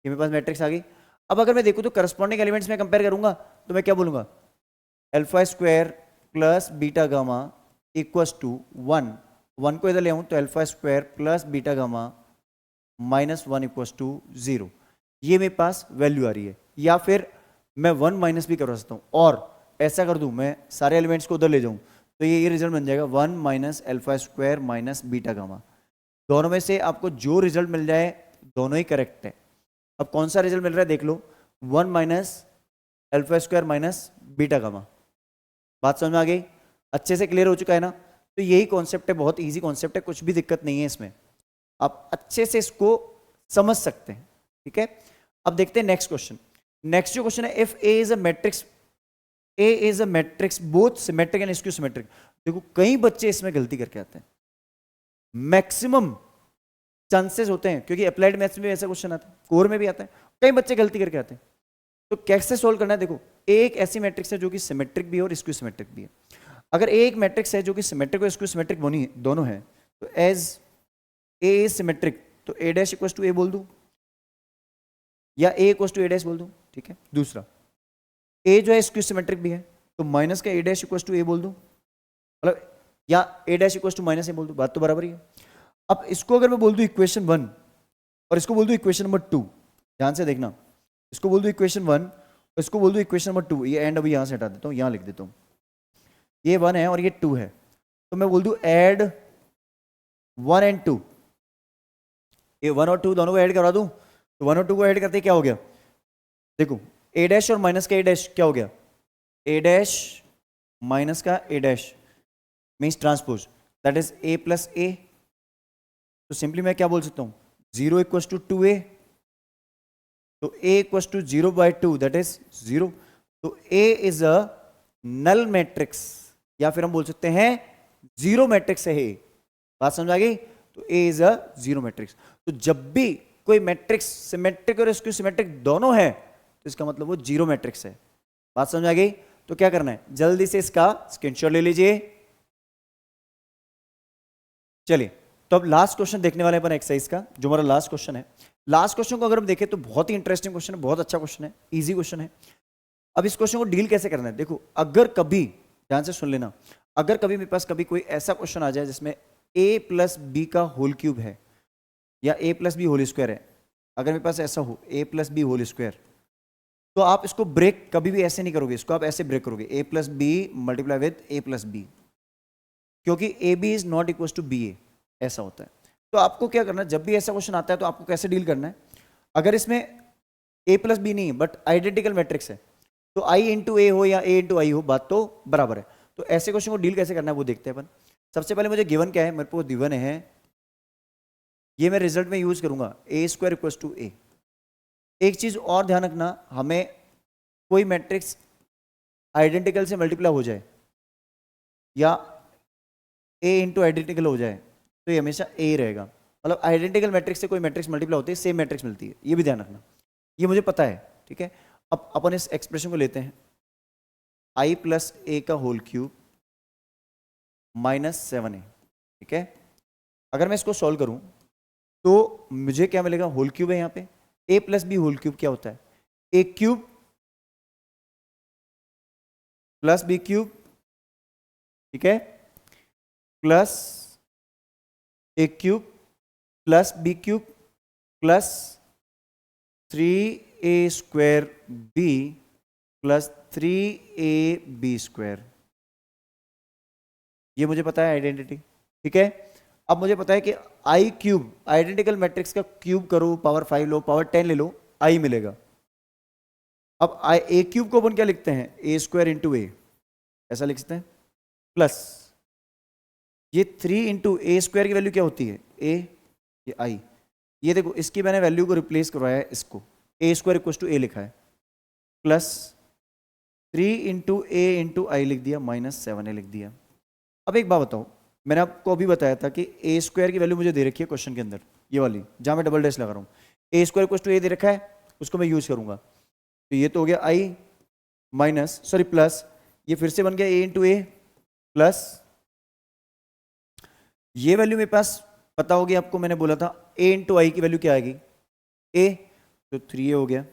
S1: ये मेरे पास मैट्रिक्स आ गई। अब अगर मैं देखूँ तो करस्पॉन्डिंग एलिमेंट्स में कंपेयर करूंगा तो मैं क्या बोलूँगा, alpha square plus beta gamma equals to 1, 1 को इधर ले आऊँ तो alpha square plus beta gamma minus 1 equals to 0, ये मेरे पास वैल्यू आ रही है। या फिर मैं 1 माइनस भी करवा सकता हूँ, और ऐसा कर दूँ मैं सारे एलिमेंट्स को उधर ले जाऊँ तो ये रिजल्ट बन जाएगा 1 minus alpha square minus beta gamma. दोनों में से आपको जो रिजल्ट मिल जाए दोनों ही करेक्ट है। अब कौन सा रिजल्ट मिल रहा है देख लो, 1 minus alpha square minus beta gamma, बात समझ में आ गई, अच्छे से क्लियर हो चुका है ना। तो यही कॉन्सेप्ट है, बहुत इजी कॉन्सेप्ट है, कुछ भी दिक्कत नहीं है इसमें, आप अच्छे से इसको समझ सकते हैं, ठीक है। अब देखते हैं नेक्स्ट क्वेश्चन। नेक्स्ट जो क्वेश्चन है, if A is a matrix, A is a matrix both symmetric and skew symmetric. देखो कई बच्चे इसमें गलती करके आते हैं, मैक्सिमम चांसेस होते हैं, क्योंकि अप्लाइड मैथ्स में भी ऐसा क्वेश्चन आता है, कोर में भी आता है, कई बच्चे गलती करके आते हैं। तो कैसे सोल्व करना है, देखो एक ऐसी मैट्रिक्स है जो कि सिमेट्रिक भी है और स्क्यू सिमेट्रिक भी है। अगर एक मैट्रिक्स है जो कि सिमेट्रिक और स्क्यू सिमेट्रिक दोनों है, तो एज ए इज सिमेट्रिक, तो ए डैश इक्वल टू ए बोल दूं, या ए इक्वल टू ए डैश बोल दूं, ठीक है। दूसरा, ए जो है स्क्यू सिमेट्रिक भी है, तो माइनस का ए डैश इक्वल टू ए बोल दूं, मतलब या ए डैश इक्वल टू माइनस ए बोल दूं, बात तो बराबर ही है। अब इसको अगर मैं बोल दूं इक्वेशन 1 और इसको बोल दूं इक्वेशन नंबर 2, ध्यान से देखना, इसको बोल दूं इक्वेशन 1 और इसको बोल दूं इक्वेशन नंबर 2, ये एंड अभी यहां से हटा देता हूं, यहां लिख देता हूं, ये 1 है और ये 2 है, तो मैं बोल दूं ऐड 1 एंड 2, ये 1 और 2 दोनों को ऐड करा दूं, तो 1 और 2 को ऐड करते क्या हो गया, देखो ए डैश और माइनस का ए डैश क्या हो गया, ए डैश माइनस का A dash means transpose, that is A plus A. तो सिंपली मैं क्या बोल सकता हूं, 0 इक्वल टू 2a, तो a equal to 0/2 that is 0। तो a is a null matrix, या फिर हम बोल सकते हैं जीरो मैट्रिक्स है a। बात समझ आ गई, तो a is a zero matrix. तो जब भी कोई मैट्रिक्स सिमेट्रिक और स्क्यू सिमेट्रिक दोनों है, तो इसका मतलब वो जीरो मैट्रिक्स है। बात समझ आ गई, तो क्या करना है, जल्दी से इसका स्क्रीनशॉट ले लीजिए। चलिए, तो अब लास्ट क्वेश्चन देखने वाले अपन एक्सरसाइज का, जो हमारा लास्ट क्वेश्चन है। लास्ट क्वेश्चन को अगर हम देखें तो बहुत ही इंटरेस्टिंग क्वेश्चन है, बहुत अच्छा क्वेश्चन है, इजी क्वेश्चन है। अब इस क्वेश्चन को डील कैसे करना है, देखो अगर कभी, ध्यान से सुन लेना, अगर कभी मेरे पास कभी कोई ऐसा क्वेश्चन आ जाए जिसमें a प्लस बी का होल क्यूब है या a plus B whole square है, अगर मेरे पास ऐसा हो a plus B whole square, तो आप इसको ब्रेक कभी भी ऐसे नहीं करोगे, इसको आप ऐसे ब्रेक करोगे, a plus B multiply with a plus B, क्योंकि A B is not equal to B A, ऐसा होता है। तो आपको क्या करना है, जब भी ऐसा क्वेश्चन आता है तो आपको कैसे डील करना है, अगर इसमें a प्लस बी नहीं है बट आइडेंटिकल मैट्रिक्स है, तो i इंटू ए हो या a इंटू आई हो, बात तो बराबर है। तो ऐसे क्वेश्चन को डील कैसे करना है वो देखते हैं अपन। सबसे पहले मुझे गिवन क्या है, मेरे को गिवन है, ये मैं रिजल्ट में यूज करूंगा ए स्क्वायर इक्वल टू ए। एक चीज और ध्यान रखना, हमें कोई मैट्रिक्स आइडेंटिकल से मल्टीप्लाई हो जाए या a इंटू आइडेंटिकल हो जाए, तो ये हमेशा a रहेगा। मतलब आइडेंटिकल मैट्रिक्स से कोई मैट्रिक्स मल्टीप्लाई होती है, सेम मैट्रिक्स मिलती है, ये भी ध्यान रखना, ये मुझे पता है, ठीक है। अब अपन इस एक्सप्रेशन को लेते हैं, i प्लस ए का होल क्यूब माइनस 7a, ठीक है। अगर मैं इसको सॉल्व करूं तो मुझे क्या मिलेगा, होल क्यूब है यहाँ पे, a plus B whole cube क्या होता है, a cube plus B cube, ठीक है, plus A cube plus B cube plus 3a square B plus 3ab square, ये मुझे पता है आइडेंटिटी, ठीक है। अब मुझे पता है कि आई क्यूब, आइडेंटिकल मैट्रिक्स का क्यूब करो, पावर 5 लो, पावर 10 ले लो, आई मिलेगा। अब आई ए क्यूब को अपन क्या लिखते हैं, ए स्क्वायर इंटू ए, ऐसा लिख सकते हैं, प्लस ये 3 इंटू ए स्क्वायर की वैल्यू क्या होती है, ए, ये आई, ये देखो इसकी मैंने वैल्यू को रिप्लेस करवाया है, इसको ए स्क्वायर इक्वल टू ए लिखा है, प्लस 3 इंटू ए इंटू आई लिख दिया, माइनस 7a लिख दिया। अब एक बात बताओ, मैंने आपको अभी बताया था कि ए स्क्वायर की वैल्यू मुझे दे रखी है क्वेश्चन के अंदर, ये वाली जहां मैं डबल डैश लगा रहा हूँ, ए स्क्वायर इक्वल टू ए दे रखा है, उसको मैं यूज करूंगा, तो ये तो हो गया आई माइनस, सॉरी प्लस, ये फिर से बन गया ए इंटू ए, प्लस ये वैल्यू मेरे पास पता होगी आपको, मैंने बोला था ए इंटू आई की वैल्यू क्या आएगी, ए, तो 3a हो गया,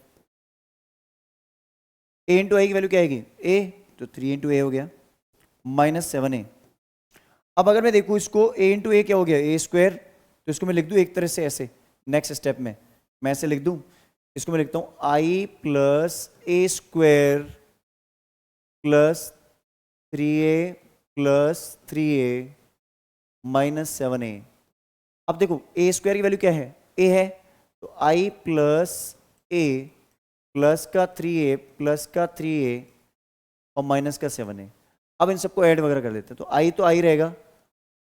S1: ए इंटू आई की वैल्यू क्या आएगी, ए, तो 3 इंटू ए हो गया, माइनस 7a। अब अगर मैं देखूं इसको, a इंटू ए क्या हो गया, ए स्क्वायर, तो इसको मैं लिख दूं एक तरह से ऐसे, नेक्स्ट स्टेप में मैं ऐसे लिख दूं, इसको मैं लिखता हूं I plus A square plus 3a plus 3a minus 7a। अब देखो ए स्क्वायर की वैल्यू क्या है, a है, तो आई प्लस ए प्लस का 3a प्लस का 3a और माइनस का 7a। अब इन सबको ऐड वगैरह कर लेते हैं, तो आई तो आई रहेगा,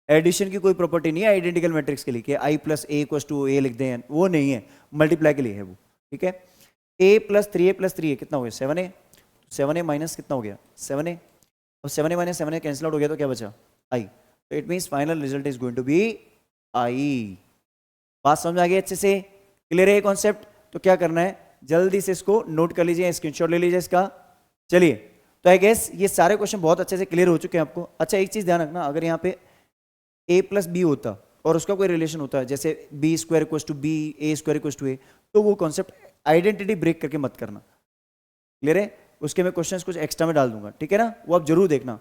S1: एडिशन की कोई प्रॉपर्टी नहीं है आइडेंटिकल मैट्रिक्स के लिए कि आई प्लस ए इक्वल टू ए लिख दें, वो नहीं है, मल्टीप्लाई के लिए है वो, ठीक है। ए प्लस थ्री ए कितना हो गया 7a, 7a माइनस कितना हो गया 7a, और 7a minus 7a cancel out हो गया तो क्या बचा i, तो it means final result is going to be i। बात समझ आ गई अच्छे से, क्लियर है ये कॉन्सेप्ट? तो क्या करना है, जल्दी से इसको नोट कर लीजिए, स्क्रीनशॉट ले लीजिए इसका। चलिए, तो आई गेस ये सारे क्वेश्चन बहुत अच्छे से क्लियर हो चुके हैं आपको। अच्छा एक चीज ध्यान रखना, अगर यहाँ पे a प्लस बी होता और उसका कोई रिलेशन होता है जैसे B square equal to B, A square equal to A, तो वो कॉन्सेप्ट आइडेंटिटी ब्रेक करके मत करना, क्लियर है? उसके मैं क्वेश्चंस कुछ एक्स्ट्रा में डाल दूंगा, ठीक है ना, वो आप जरूर देखना।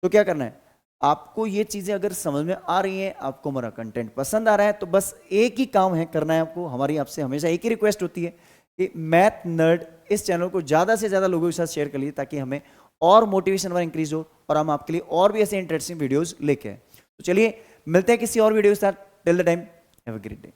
S1: तो क्या करना है, आपको ये चीजें अगर समझ में आ रही हैं, आपको हमारा कंटेंट पसंद आ रहा है, तो बस एक ही काम है करना है आपको, हमारी आपसे हमेशा एक ही रिक्वेस्ट होती है कि मैथ नर्ड इस चैनल को ज़्यादा से ज़्यादा लोगों के साथ शेयर कर लीजिए, ताकि हमें और मोटिवेशन हमारा इंक्रीज हो और हम आपके लिए और भी ऐसे इंटरेस्टिंग वीडियोज़ लेके आए। तो चलिए मिलते हैं किसी और वीडियो के साथ, till the time have a great day.